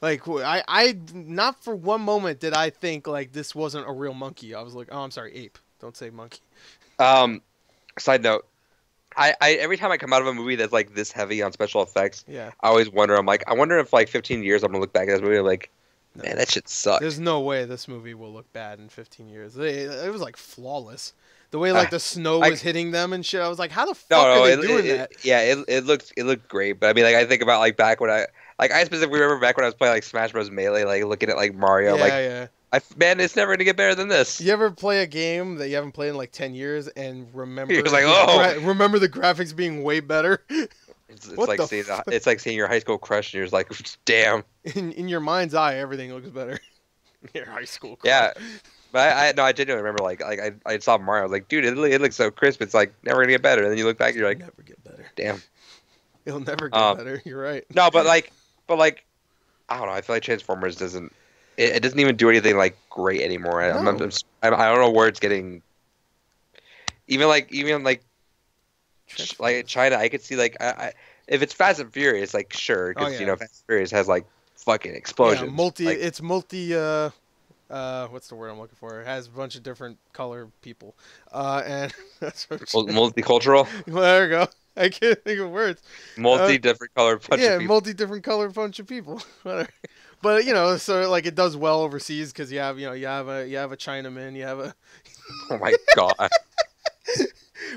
Like I not for one moment did I think like this wasn't a real monkey. I was like, oh, I'm sorry, ape. Don't say monkey. Side note. I every time I come out of a movie that's like this heavy on special effects, yeah, I always wonder. I wonder if like 15 years I'm gonna look back at this movie and like, man, that shit sucks. There's no way this movie will look bad in 15 years. It was like flawless. The way like the snow was hitting them and shit. I was like, how the fuck are they doing that? Yeah, it looked great. But I mean, like I think about like back when I specifically remember back when I was playing like Smash Bros. Melee, like looking at like Mario, yeah. Man, it's never gonna get better than this. You ever play a game that you haven't played in like 10 years and remember? You're like, remember the graphics being way better. It's like seeing your high school crush, and you're just like, damn. In your mind's eye, everything looks better. Your high school crush. Yeah, but I genuinely remember like I saw Mario. I was like, dude, it looks so crisp. It's like never gonna get better. And then you look back, and you're like, never get better. Damn. It'll never get better. You're right. No, but like I don't know. I feel like Transformers doesn't. It doesn't even do anything like great anymore. No. I don't know where it's getting. Even like China, I could see like if it's Fast and Furious, like sure, because Fast and Furious has like fucking explosions. Yeah, like, it's multi. What's the word I'm looking for? It has a bunch of different color people, and that's multicultural. Well, there we go. I can't think of words. Different color bunch of people. Yeah, multi-different color bunch of people. But so like it does well overseas because you have a Chinaman, you have a. Oh my god.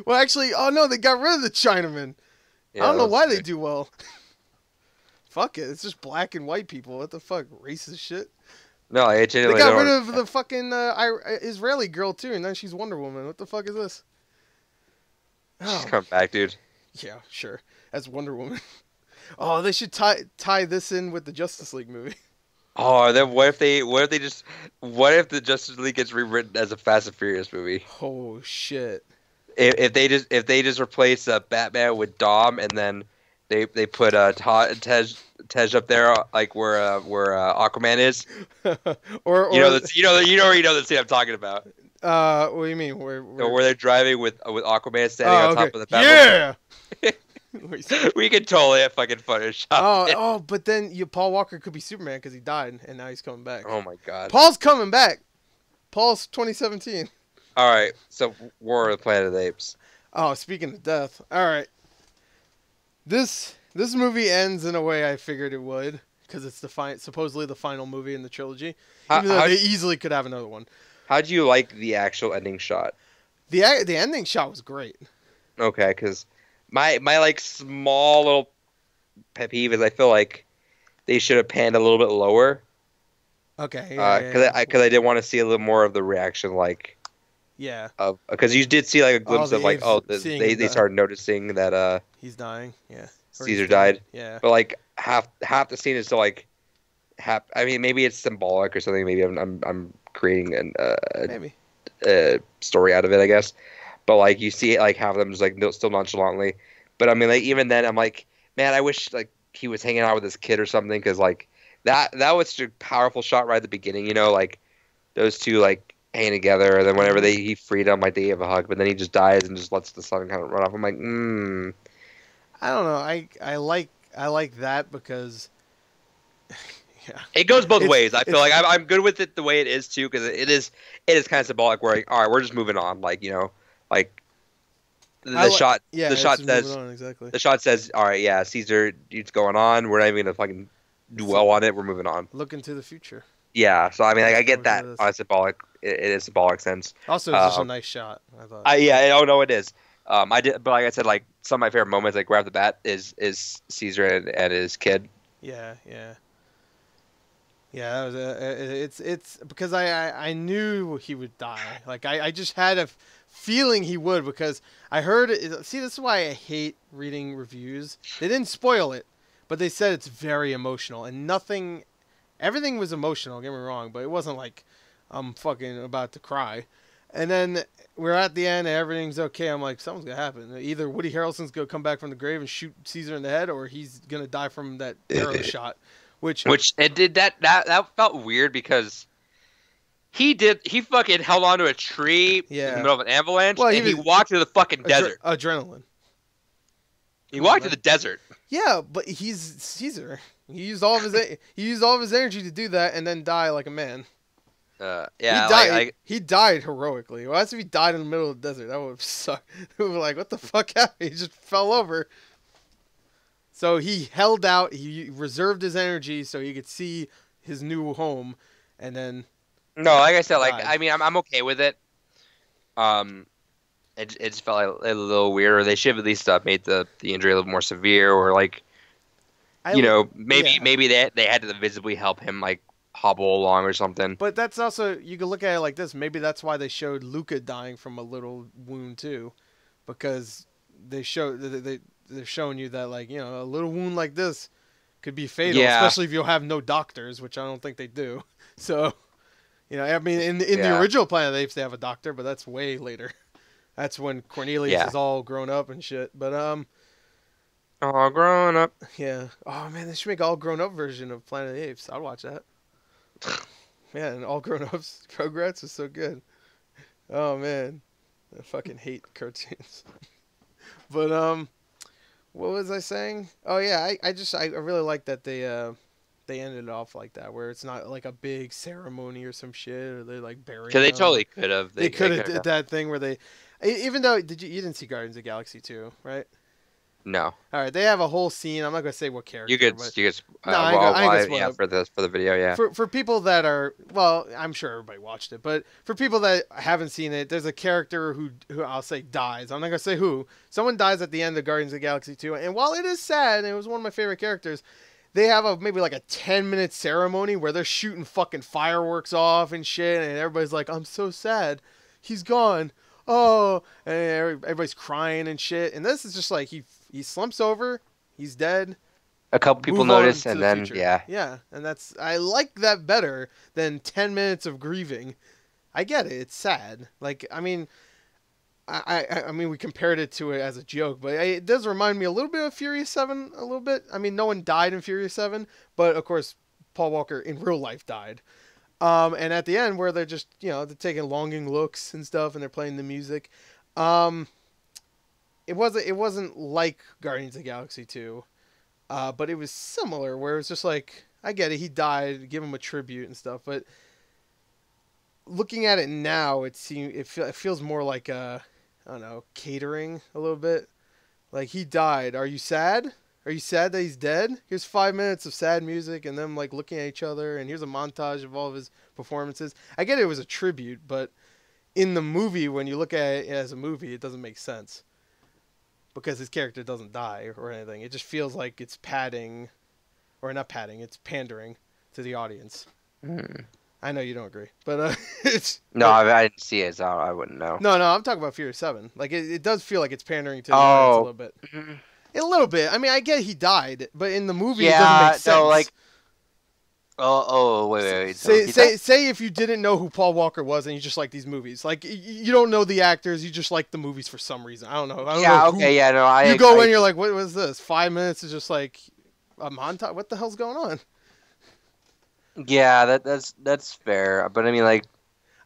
Well, actually, oh no, they got rid of the Chinaman. Yeah, I don't know why they do well. Fuck it, it's just black and white people. What the fuck, racist shit. No, they got rid of the fucking Israeli girl too, and now she's Wonder Woman. What the fuck is this? She's coming back, dude. Yeah, sure. As Wonder Woman. Oh, they should tie this in with the Justice League movie. Oh, then what if the Justice League gets rewritten as a Fast and Furious movie? Oh shit! If they just replace Batman with Dom, and then they put Tej up there like where Aquaman is, or you know the scene I'm talking about. What do you mean? Where they're driving with Aquaman standing on top of the Batman? Yeah. We could totally have fucking Photoshop. Oh, but then Paul Walker could be Superman because he died and now he's coming back. Oh my god. Paul's coming back. Paul's 2017. All right, so War of the Planet of the Apes. Oh, speaking of death. All right. This movie ends in a way I figured it would because it's supposedly the final movie in the trilogy. Even though they easily could have another one. How do you like the actual ending shot? The ending shot was great. Okay, because my like small little pet peeve is I feel like they should have panned a little bit lower. Okay. Because I did want to see a little more of the reaction, like Yeah. Because you did see like a glimpse of like, apes they started noticing that he's dying. Yeah. Caesar died. Yeah. But like half the scene is to like I mean, maybe it's symbolic or something. Maybe I'm creating Maybe a story out of it, I guess. But like you see it, like half of them just like still nonchalantly. But I mean, like even then, I'm like, man, I wish like he was hanging out with his kid or something, because like that was such a powerful shot right at the beginning. You know, like those two like hanging together, and then whenever he freed him, like they gave a hug, but then he just dies and just lets the sun kind of run off. I'm like, I don't know. I like that because yeah, it goes both ways. I feel like I'm good with it the way it is too, because it is kind of symbolic. Where like, all right, we're just moving on. Like like the shot says exactly. The shot says, all right, yeah, Caesar, it's going on. We're not even gonna fucking dwell on it. We're moving on. Look into the future. Yeah, so I mean, like, I get that on a symbolic. It is symbolic sense. Also, it's just a nice shot. I thought. Oh no, it is. I did, but like I said, like some of my favorite moments, like right off the bat, is Caesar and his kid. Yeah. That was it's because I knew he would die. Like I just had a feeling he would, because I heard it. See, this is why I hate reading reviews. They didn't spoil it, but they said it's very emotional, and everything was emotional. Don't get me wrong, but it wasn't like I'm fucking about to cry. And then we're at the end and everything's okay. I'm like, something's gonna happen. Either Woody Harrelson's gonna come back from the grave and shoot Caesar in the head, or he's gonna die from that arrow shot. Which it did that felt weird, because he fucking held onto a tree in the middle of an avalanche, and he walked to the fucking desert. Adrenaline. He walked to the desert. Yeah, but he's Caesar. He used all of his energy to do that, and then die like a man. He died heroically. Well, that's if he died in the middle of the desert. That would have sucked. We were like, what the fuck happened? He just fell over. So he held out. He reserved his energy so he could see his new home, and then. No, like I said, like I mean, I'm okay with it. It just felt like a little weird. Or they should have at least made the injury a little more severe, or like, maybe they had to visibly help him like hobble along or something. But that's also, you could look at it like this. Maybe that's why they showed Luca dying from a little wound too, because they're showing you that, like, a little wound like this could be fatal, especially if you have no doctors, which I don't think they do. So, I mean, in the original Planet of the Apes, they have a doctor, but that's way later. That's when Cornelius is all grown up and shit. But all grown up. Yeah. Oh man, they should make all grown up version of Planet of the Apes. I'd watch that. Man, all grown ups Rugrats is so good. Oh man, I fucking hate cartoons. But what was I saying? Oh yeah, I really like that they ended it off like that, where it's not like a big ceremony or some shit, or they like bury. Because they totally could have. They could have did that thing where they, even though you didn't see Guardians of the Galaxy 2, right? No. All right, they have a whole scene. I'm not gonna say what character. You could. No, I ain't yeah, for the video, yeah. For people that are, well, I'm sure everybody watched it, but for people that haven't seen it, there's a character who I'll say dies. I'm not gonna say who. Someone dies at the end of Guardians of the Galaxy 2, and while it is sad, and it was one of my favorite characters, they have maybe like a 10-minute ceremony where they're shooting fucking fireworks off and shit, and everybody's like, I'm so sad, he's gone. Oh, and everybody's crying and shit. And this is just like he slumps over, he's dead. A couple people notice, and then yeah, and I like that better than 10 minutes of grieving. I get it; it's sad. Like, I mean, I mean, we compared it to it as a joke, but it does remind me a little bit of Furious 7, a little bit. I mean, no one died in Furious 7, but of course, Paul Walker in real life died. And at the end, where they're just, they're taking longing looks and stuff, and they're playing the music. It wasn't like Guardians of the Galaxy 2, but it was similar, where it was just like, I get it, he died, give him a tribute and stuff, but looking at it now, it feels more like I don't know, catering a little bit. Like, he died. Are you sad? Are you sad that he's dead? Here's 5 minutes of sad music and them like looking at each other, and here's a montage of all of his performances. I get it was a tribute, but in the movie, when you look at it as a movie, it doesn't make sense, because his character doesn't die or anything. It just feels like it's padding, or not padding, it's pandering to the audience. I know you don't agree, but it's no, I didn't see it, so I wouldn't know. No, I'm talking about Furious 7. Like it does feel like it's pandering to the audience a Oh, little bit. A little bit. I mean, I get he died, but in the movie it doesn't make yeah, sense. no, like, wait. So Say if you didn't know who Paul Walker was and you just like these movies, like you don't know the actors, you just like the movies for some reason. I don't know. Yeah, no, you go in, you're like, what was this? 5 minutes is just like a montage. What the hell's going on? Yeah, that's fair. But I mean, like,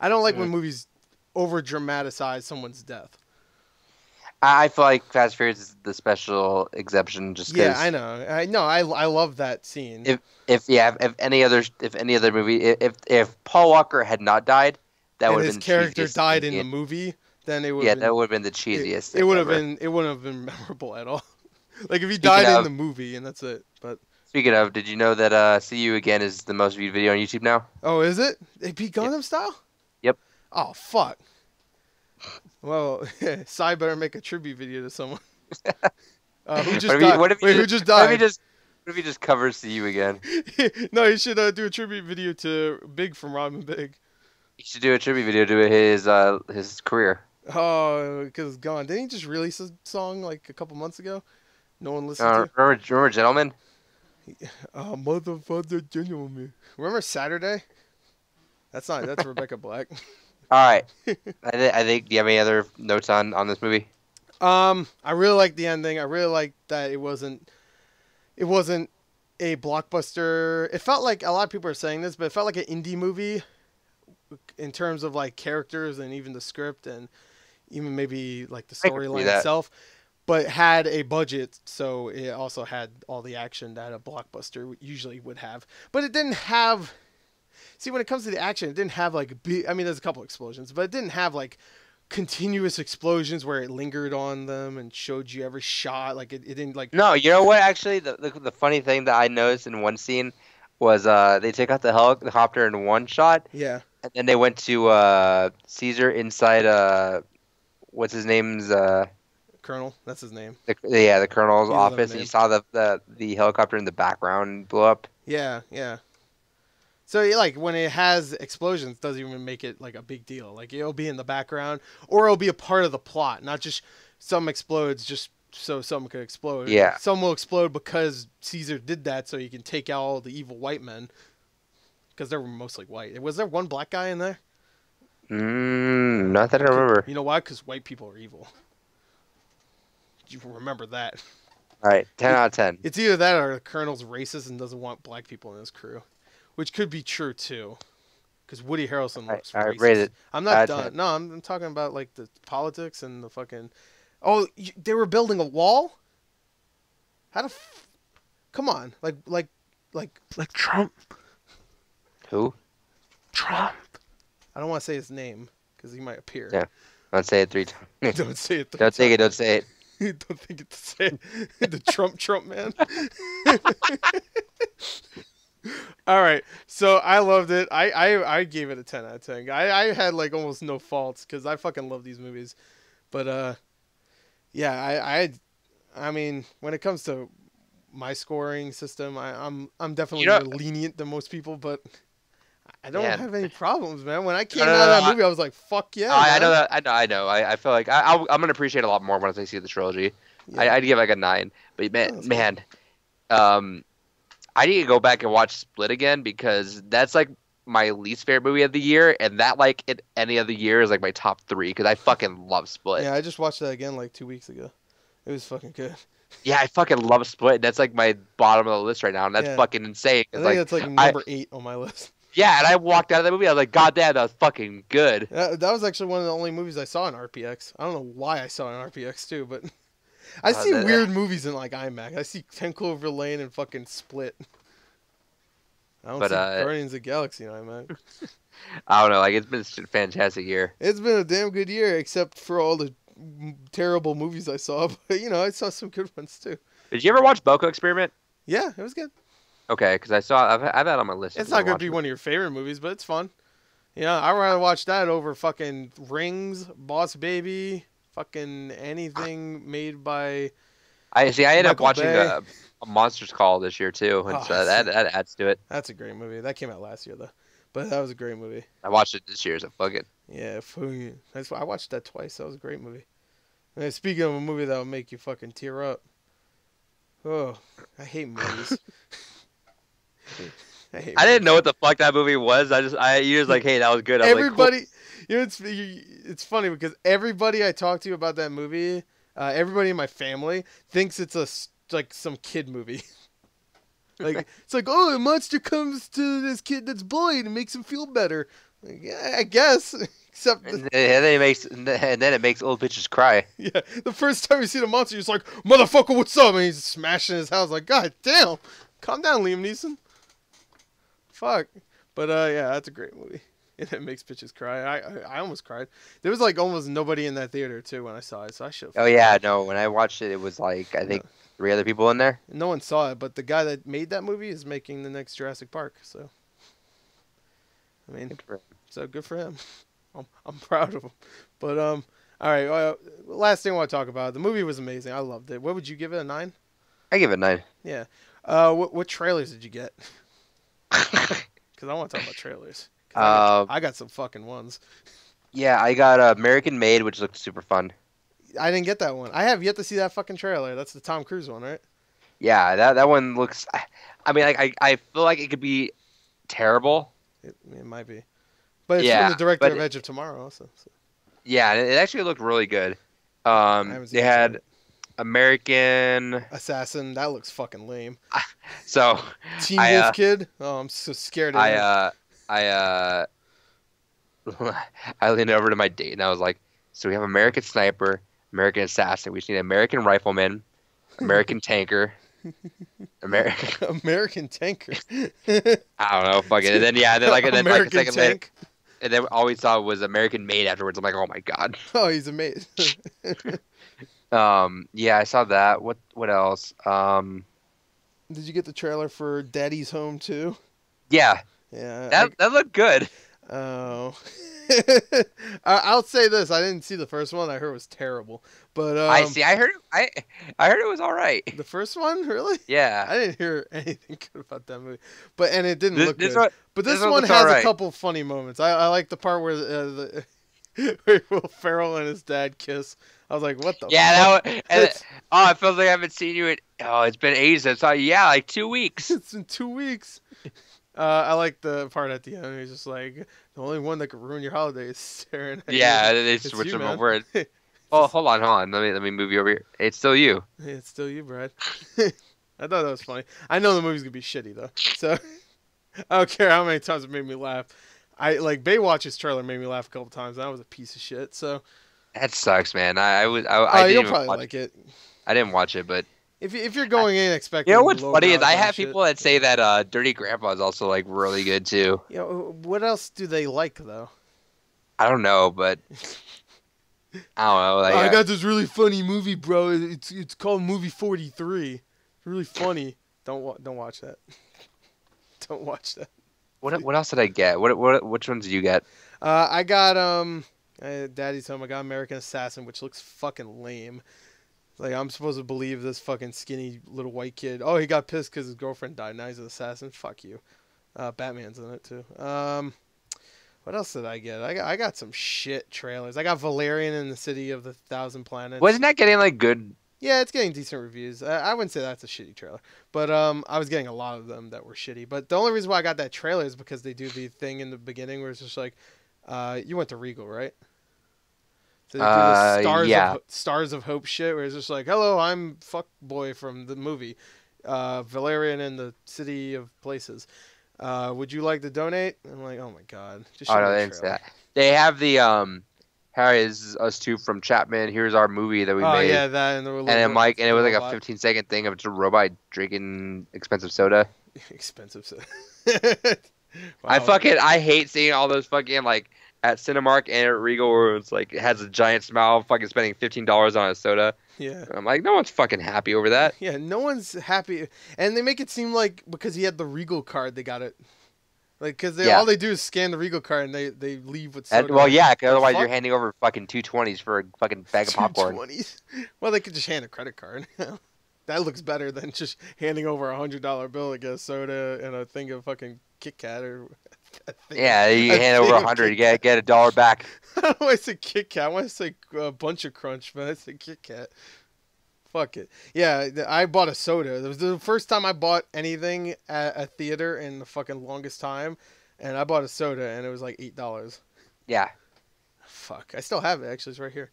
I don't like when movies over dramatize someone's death. I feel like Fast and Furious is the special exception, just because. Yeah, I know. I love that scene. If any other movie, if Paul Walker had not died, that would have been his character died in the movie, then it would. Yeah, that would have been the cheesiest. It would have been. It wouldn't have been memorable at all. Like if he died in the movie and that's it. But speaking of, did you know that "See You Again" is the most viewed video on YouTube now? Oh, is it? It beat Gundam Style? Yep. Oh fuck. Well, Sai better make a tribute video to someone. Who just died? Who just died? What if he just covers "See You Again"? No, he should do a tribute video to Big from Robin Big. He should do a tribute video to his career. Oh, because it's gone. Didn't he just release a song like a couple months ago? No one listened to. Remember Gentleman? Motherfucker, Gentleman. Remember Saturday? That's Rebecca Black. All right. I think. Do you have any other notes on this movie? I really like the ending. I really like that it wasn't a blockbuster. It felt like a lot of people are saying this, but it felt like an indie movie in terms of like characters and even the script and even maybe like the storyline itself. But had a budget, so it also had all the action that a blockbuster usually would have. But it didn't have. See, when it comes to the action, it didn't have like big. I mean, there's a couple explosions, but it didn't have like continuous explosions where it lingered on them and showed you every shot. Like it didn't like. No, you know what? Actually, the funny thing that I noticed in one scene was they took out the helicopter in one shot. Yeah. And then they went to Caesar inside what's his name's Colonel. That's his name. The Colonel's office. And you saw the helicopter in the background blow up. Yeah. So like when it has explosions, it doesn't even make it like a big deal. Like it'll be in the background, or it'll be a part of the plot, not just some explodes just so some could explode. Yeah. Some will explode because Caesar did that, so you can take out all the evil white men. Because they were mostly white. Was there one black guy in there? Not that I remember. You know why? Because white people are evil. You remember that. All right, 10 out of 10. It's either that or the Colonel's racist and doesn't want black people in his crew. Which could be true, too. Because Woody Harrelson looks racist. Rate it. I'm not done. No, I'm talking about, like, the politics and the fucking... Oh, they were building a wall? How the... Come on. Like Trump. Who? Trump. I don't want to say his name, because he might appear. Yeah. Don't say it 3 times. Don't say it 3 times. Don't say it. Don't think it's to say it. The Trump man. All right, so I loved it. I gave it a 10 out of 10. I had like almost no faults because I fucking love these movies. But yeah, I mean, when it comes to my scoring system, I'm definitely more lenient than most people, but I don't have any problems, man. When I came out of that movie, I was like, "Fuck yeah!" I know that. I know. I feel like I'm gonna appreciate it a lot more once I see the trilogy. Yeah. I'd give like a 9, but man, I need to go back and watch Split again because that's like my least favorite movie of the year, and that like any other year is like my top 3 because I fucking love Split. Yeah, I just watched that again like 2 weeks ago. It was fucking good. Yeah, I fucking love Split. That's like my bottom of the list right now, and that's fucking insane. I think that's like number 8 on my list. Yeah, and I walked out of that movie. I was like, God damn, that was fucking good. That was actually one of the only movies I saw in RPX. I don't know why I saw it in RPX too, but I see weird movies in like IMAX. I see 10 Clover Lane and fucking Split. I don't see Guardians of the Galaxy in IMAX. I don't know. Like, it's been a fantastic year. It's been a damn good year, except for all the terrible movies I saw. But, I saw some good ones too. Did you ever watch Boko Experiment? Yeah, it was good. Okay, because I've had that on my list. It's not going to be one of your favorite movies, but it's fun. I'd rather watch that over fucking Rings, Boss Baby, fucking anything made by I ended up watching a Monsters Call this year, too, and so that adds to it. That's a great movie. That came out last year, though. But that was a great movie. I watched it this year, so fuck it. Yeah, that's why I watched that twice. That was a great movie. And speaking of a movie that will make you fucking tear up. Oh, I hate movies. I didn't know what the fuck that movie was. You was like, hey, that was good. I was everybody, like, cool. You know, it's funny because everybody I talk to about that movie, everybody in my family thinks it's like some kid movie. Like it's like, oh, a monster comes to this kid that's bullied and makes him feel better. Like, yeah, I guess. Except and then it makes old bitches cry. Yeah, the first time you see the monster, you're just like, motherfucker, what's up? And he's smashing his house. Like, god damn, calm down, Liam Neeson. Fuck. But yeah, that's a great movie. And it makes bitches cry. I almost cried. There was like almost nobody in that theater too when I saw it, so I should. Oh yeah, no. When I watched it, it was like I think 3 other people in there. No one saw it, but the guy that made that movie is making the next Jurassic Park. So, I mean, so good for him. I'm proud of him. But all right. Last thing I want to talk about. The movie was amazing. I loved it. What would you give it? A 9? I give it a 9. Yeah. What trailers did you get? Because I want to talk about trailers. I got some fucking ones. Yeah, I got American Made, which looked super fun. I didn't get that one. I have yet to see that fucking trailer. That's the Tom Cruise one, right? Yeah, that one looks. I mean, I feel like it could be terrible. It might be, but it's from the director of Edge of Tomorrow, also. So. Yeah, it actually looked really good. They had American Assassin. That looks fucking lame. So Teen Wolf Kid. Oh, I'm so scared of I leaned over to my date and I was like, so we have American Sniper, American Assassin. We just need American Rifleman, American Tanker, American Tanker. I don't know, fuck it. And then then like a second later, Tank. and then all we saw was American Made afterwards. I'm like, oh my god. Oh, he's amazing. Yeah, I saw that. What else? Did you get the trailer for Daddy's Home too? Yeah. Yeah. That looked good. Oh. I'll say this: I didn't see the first one. I heard it was terrible. But I heard it was all right. The first one, really? Yeah. I didn't hear anything good about that movie. And it didn't look good. But this one has a couple funny moments. I like the part where where Will Ferrell and his dad kiss. I was like, what the fuck? It feels like I haven't seen you it's been ages. I saw you, like 2 weeks. It's in 2 weeks. I like the part at the end. He's just like, the only one that could ruin your holiday is staring at you. Yeah, they switch them over. Oh, hold on. Let me move you over here. It's still you. Yeah, it's still you, Brad. I thought that was funny. I know the movie's gonna be shitty though, so I don't care how many times it made me laugh. Baywatch's trailer made me laugh a couple times. And that was a piece of shit. So that sucks, man. You'll probably like it. I didn't watch it, but if you're going in expecting, you know what's funny is I have people that say that Dirty Grandpa is also like really good too. You know, what else do they like though? I don't know, but I don't know. Like, I got this really funny movie, bro. It's called Movie 43. It's really funny. Don't watch that. Don't watch that. What else did I get? Which ones did you get? I got Daddy's Home. I got American Assassin, which looks fucking lame. Like, I'm supposed to believe this fucking skinny little white kid. Oh, he got pissed because his girlfriend died. Now he's an assassin. Fuck you. Batman's in it too. What else did I get? I got some shit trailers. I got Valerian in the City of the Thousand Planets. Wasn't that getting like good? Yeah, it's getting decent reviews. I wouldn't say that's a shitty trailer, but I was getting a lot of them that were shitty. But the only reason why I got that trailer is because they do the thing in the beginning where it's just like, you went to Regal, right? So they do the Stars of Hope shit where it's just like, hello, I'm fuckboy from the movie, Valerian in the City of Places. Would you like to donate? I'm like, oh my god. Just no, they didn't say that. They have the Harry, this is us two from Chapman. Here's our movie that we made. Oh yeah, that and it was like a 15-second thing of just a robot drinking expensive soda. Expensive soda. Wow. I hate seeing all those fucking like at Cinemark and at Regal where it's like it has a giant smile, fucking spending $15 on a soda. Yeah. And I'm like, no one's fucking happy over that. Yeah, no one's happy, and they make it seem like because he had the Regal card, they got it. Like, because all they do is scan the Regal card and they leave with soda. Well, yeah, because otherwise you're handing over fucking $2.20s for a fucking bag of popcorn. $2.20s? Well, they could just hand a credit card. That looks better than just handing over $100 bill to get a soda and a thing of fucking Kit Kat or. Yeah, you hand over 100, you get $1 back. I don't want to say Kit Kat. I want to say Bunch of Crunch, but I say Kit Kat. Fuck it. Yeah, I bought a soda. It was the first time I bought anything at a theater in the fucking longest time, and I bought a soda, and it was like $8. Yeah. Fuck. I still have it, actually. It's right here.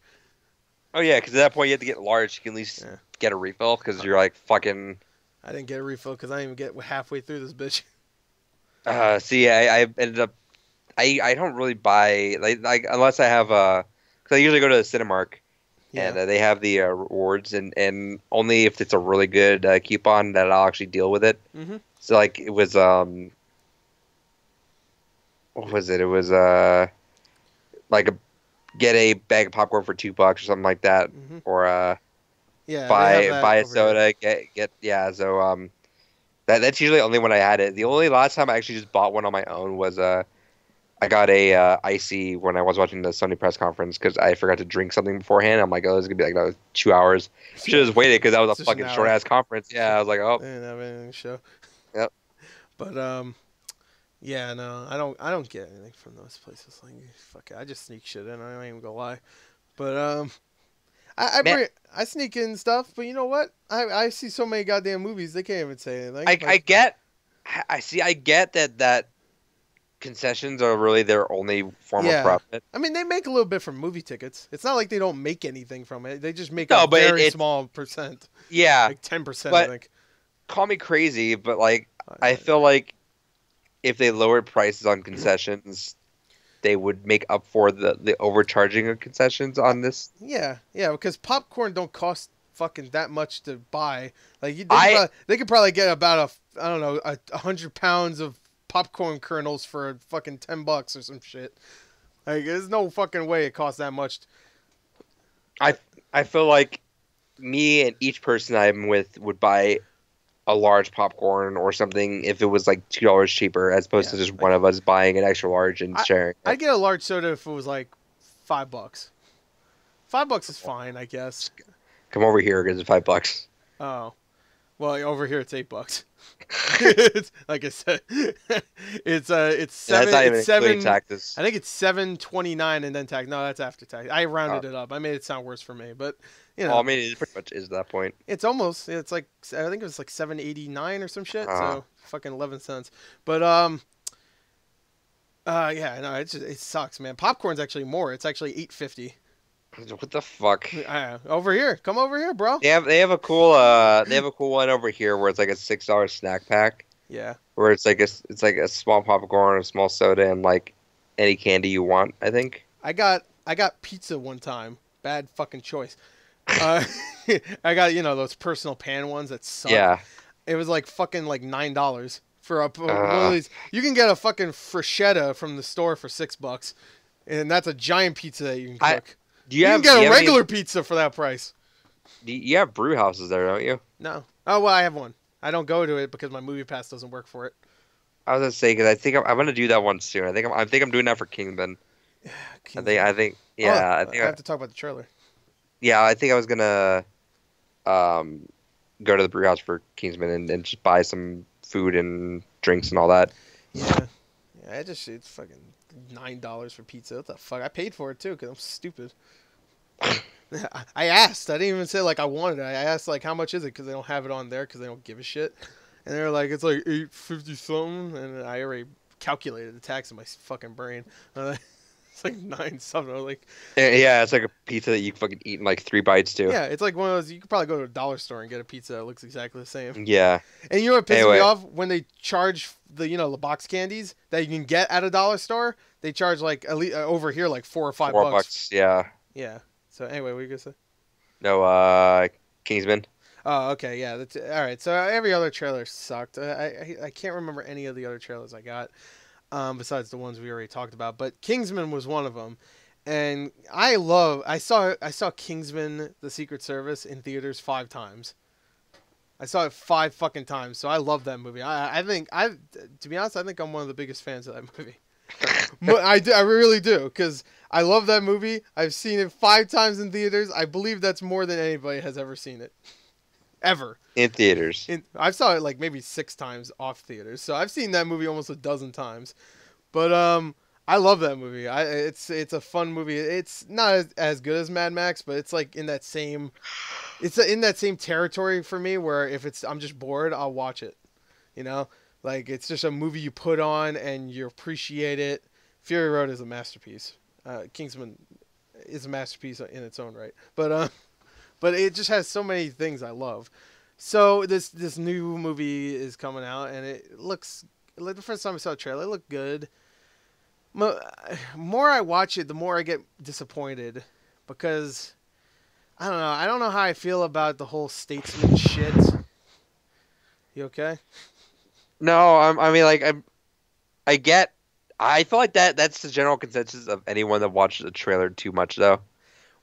Oh, yeah, because at that point you have to get large. You can at least get a refill, because you're like fucking... I didn't get a refill, because I didn't even get halfway through this bitch. See, I ended up... I don't really buy... Like unless I have... Because I usually go to the Cinemark. Yeah. And they have the rewards, and only if it's a really good coupon that I'll actually deal with it. Mm-hmm. So, like, it was, what was it? It was, like, get a bag of popcorn for $2 or something like that. Mm-hmm. Or, buy a soda, get, yeah, so, that's usually only when I had it. The only last time I actually just bought one on my own was, I got a icy when I was watching the Sony press conference because I forgot to drink something beforehand. I'm like, oh, this is gonna be like another 2 hours. Should have just waited because that was a fucking short ass conference. Yeah, I was like, oh, I didn't have anything to show. Yep. But yeah, no, I don't get anything from those places. Like, fuck it, I just sneak shit in. I ain't even gonna lie. But I sneak in stuff. But you know what? I see so many goddamn movies they can't even say anything. I get that. Concessions are really their only form of profit. I mean, they make a little bit from movie tickets. It's not like they don't make anything from it. They just make a very small percent. Yeah. Like 10%, I think. Call me crazy, but like I feel like if they lowered prices on concessions, they would make up for the overcharging of concessions on this. Yeah, because popcorn don't cost fucking that much to buy. Like they could probably get about 100 pounds of popcorn kernels for fucking $10 or some shit. Like, there's no fucking way it costs that much. I feel like me and each person I'm with would buy a large popcorn or something if it was like $2 cheaper as opposed to just one of us buying an extra large and sharing. I'd get a large soda if it was like $5. $5 is fine, I guess. Come over here because it's $5. Oh, well, over here it's $8. Like I said, it's seven. That's not even including taxes. I think it's $7.29 and then tax. No, that's after tax. I rounded it up. I made it sound worse for me, but you know. Well, I mean, it pretty much is that point. It's almost. It's like I think it was like $7.89 or some shit. So fucking 11 cents. But yeah, no, it sucks, man. Popcorn's actually more. It's actually $8.50. What the fuck? Over here, come over here, bro. They have a cool one over here where it's like a $6 snack pack. Yeah. Where it's like a small popcorn, a small soda, and like any candy you want. I think. I got pizza one time. Bad fucking choice. I got those personal pan ones that suck. Yeah. It was like fucking like $9 for one of these. You can get a fucking freschetta from the store for $6, and that's a giant pizza that you can cook. You can get a regular pizza for that price. You have brew houses there, don't you? No. Oh, well, I have one. I don't go to it because my movie pass doesn't work for it. I was gonna say because I think I'm gonna do that one soon. I think I'm doing that for Kingsman. I think I have to talk about the trailer. Yeah, I think I was gonna go to the brew house for Kingsman and just buy some food and drinks and all that. Yeah, it's fucking $9 for pizza. What the fuck? I paid for it too because I'm stupid. I asked. I didn't even say like I wanted it. I asked like how much is it because they don't have it on there because they don't give a shit. And they're like it's like $8.50 something, and I already calculated the tax in my fucking brain. It's like $9 something. I was like, yeah, it's like a pizza that you fucking eat in like 3 bites too. Yeah, it's like one of those. You could probably go to a dollar store and get a pizza that looks exactly the same. Yeah. And you know what pisses me off when they charge the box candies that you can get at a dollar store. They charge like at least over here like $4 or $5. $4, yeah. Yeah. So anyway, what were you gonna say? No, Kingsman. Oh, okay, yeah. That's all right. So every other trailer sucked. I can't remember any of the other trailers I got, besides the ones we already talked about. But Kingsman was one of them, and I saw Kingsman: The Secret Service in theaters 5 times. I saw it 5 fucking times, so I love that movie. To be honest, I think I'm one of the biggest fans of that movie. I really do, because I love that movie. I've seen it 5 times in theaters. I believe that's more than anybody has ever seen it. ever. In theaters. I saw it like maybe 6 times off theaters, so I've seen that movie almost a dozen times. But I love that movie. It's a fun movie. It's not as good as Mad Max, but it's like in that same territory for me where if I'm just bored, I'll watch it. You know, like it's just a movie you put on and you appreciate it. Fury Road is a masterpiece. Kingsman is a masterpiece in its own right. But it just has so many things I love. So this new movie is coming out and it looks like the first time I saw the trailer, it looked good. More I watch it, the more I get disappointed because I don't know. I don't know how I feel about the whole statesman shit. You okay? No, I mean, like I get. I feel like that's the general consensus of anyone that watches the trailer too much, though.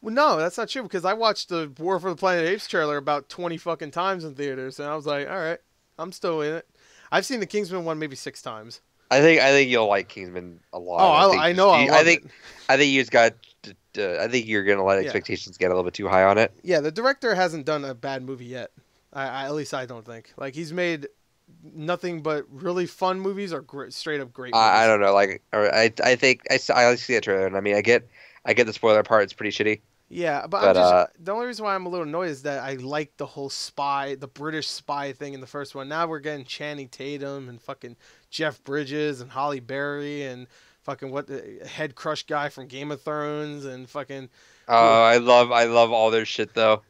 Well, no, that's not true because I watched the War for the Planet of the Apes trailer about 20 fucking times in theaters, and I was like, all right, I'm still in it. I've seen the Kingsman one maybe 6 times. I think you'll like Kingsman a lot. Oh, I know. I think you just got. I think you're gonna let expectations get a little bit too high on it. Yeah, the director hasn't done a bad movie yet. At least I don't think. Like he's made nothing but really fun movies or straight up great movies. I don't know. Like I think I see that trailer, and I mean I get the spoiler part. It's pretty shitty. Yeah, but the only reason why I'm a little annoyed is that I like the whole the British spy thing in the first one. Now we're getting Channing Tatum and fucking Jeff Bridges and Halle Berry and fucking the head crush guy from Game of Thrones and fucking. Oh, I love all their shit though.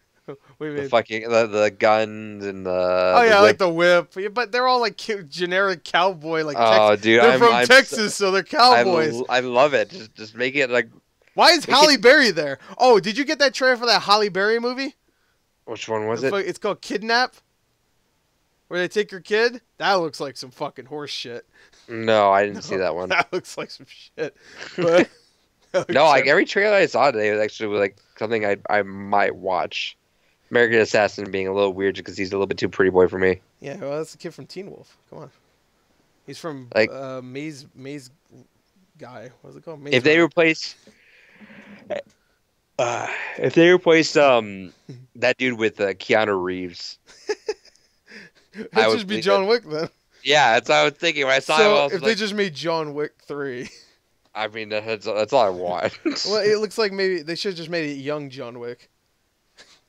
The fucking the guns and the. Oh yeah, like the whip, but they're all like generic cowboy like. Oh dude, they're from Texas, so they're cowboys. I love it. Just make it like. Why is Halle Berry there? Oh, did you get that trailer for that Halle Berry movie? Which one was it? It's called Kidnap. Where they take your kid? That looks like some fucking horse shit. No, I didn't see that one. That looks like some shit. But no, like every trailer I saw today was actually like something I might watch. American Assassin being a little weird because he's a little bit too pretty boy for me. Yeah, well, that's the kid from Teen Wolf. Come on. He's from like Maze guy. What's it called? Maze if they replace that dude with Keanu Reeves, it would just be John Wick then. Yeah, that's what I was thinking when I saw it. If they just made John Wick 3. I mean, that's all I want. Well, it looks like maybe they should have just made it Young John Wick.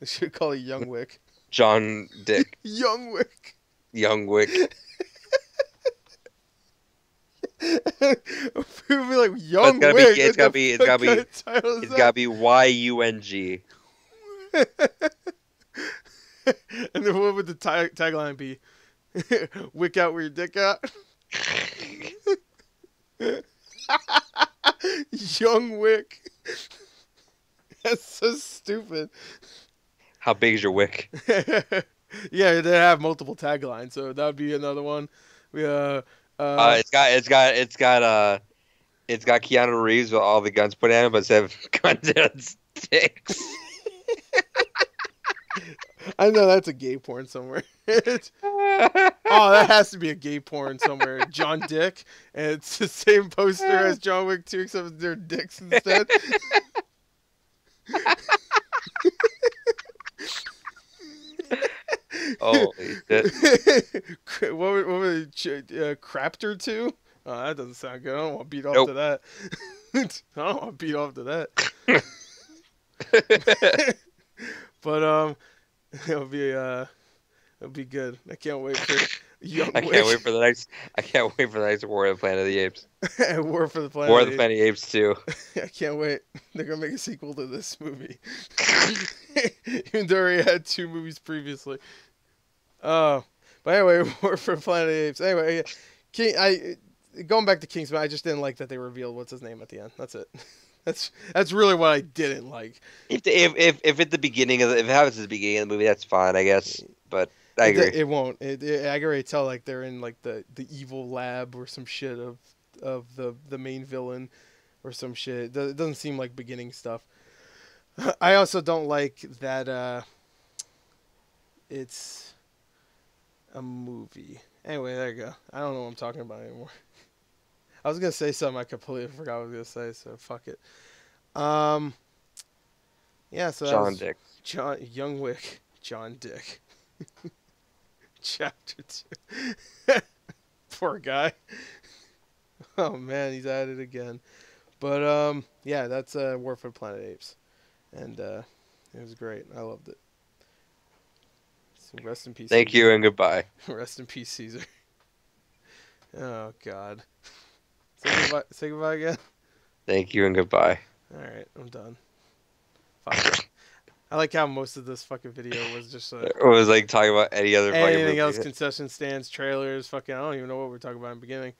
They should call it Young Wick. John Dick. Young Wick. Young Wick. People be like Young Wick. It's gotta be YUNG. And then what would the tagline be? Wick out where your dick out. Young Wick. That's so stupid. How big is your wick? Yeah, they have multiple taglines, so that would be another one. It's got Keanu Reeves with all the guns put in, but instead of guns, it's dicks. I know that's a gay porn somewhere. Oh, that has to be a gay porn somewhere. John Dick, and it's the same poster as John Wick 2, except they're dicks instead. Holy shit. What was it? Crapter 2? Oh, that doesn't sound good. I don't want to beat off to that. I don't want to beat off to that. But it'll be good. I can't wait for Young Wick. I can't wait for the next War of the Planet of the Apes. War for the Planet. War of the Planet of the Apes 2. I can't wait. They're gonna make a sequel to this movie. Even though we had 2 movies previously. But anyway, War for the Planet of the Apes. Anyway, going back to Kingsman, I just didn't like that they revealed what's his name at the end. That's it. That's really what I didn't like. If at the beginning if it happens at the beginning of the movie, that's fine, I guess. But I agree. It won't. I can already tell like they're in like the evil lab or some shit of the main villain or some shit. It doesn't seem like beginning stuff. I also don't like that it's a movie. Anyway, there you go. I don't know what I'm talking about anymore. I was gonna say something I completely forgot what I was gonna say, so fuck it. Yeah, so John Dick. Young Wick, John Dick. Chapter 2. Poor guy. Oh man, he's at it again. But yeah, that's War for the Planet Apes, and it was great. I loved it. So rest in peace. Thank Caesar. you and goodbye. Rest in peace, Caesar. Oh God. Say goodbye again. Thank you and goodbye. All right, I'm done. Fuck. I like how most of this fucking video was just it was like talking about anything else, concession stands, trailers, fucking. I don't even know what we're talking about in the beginning.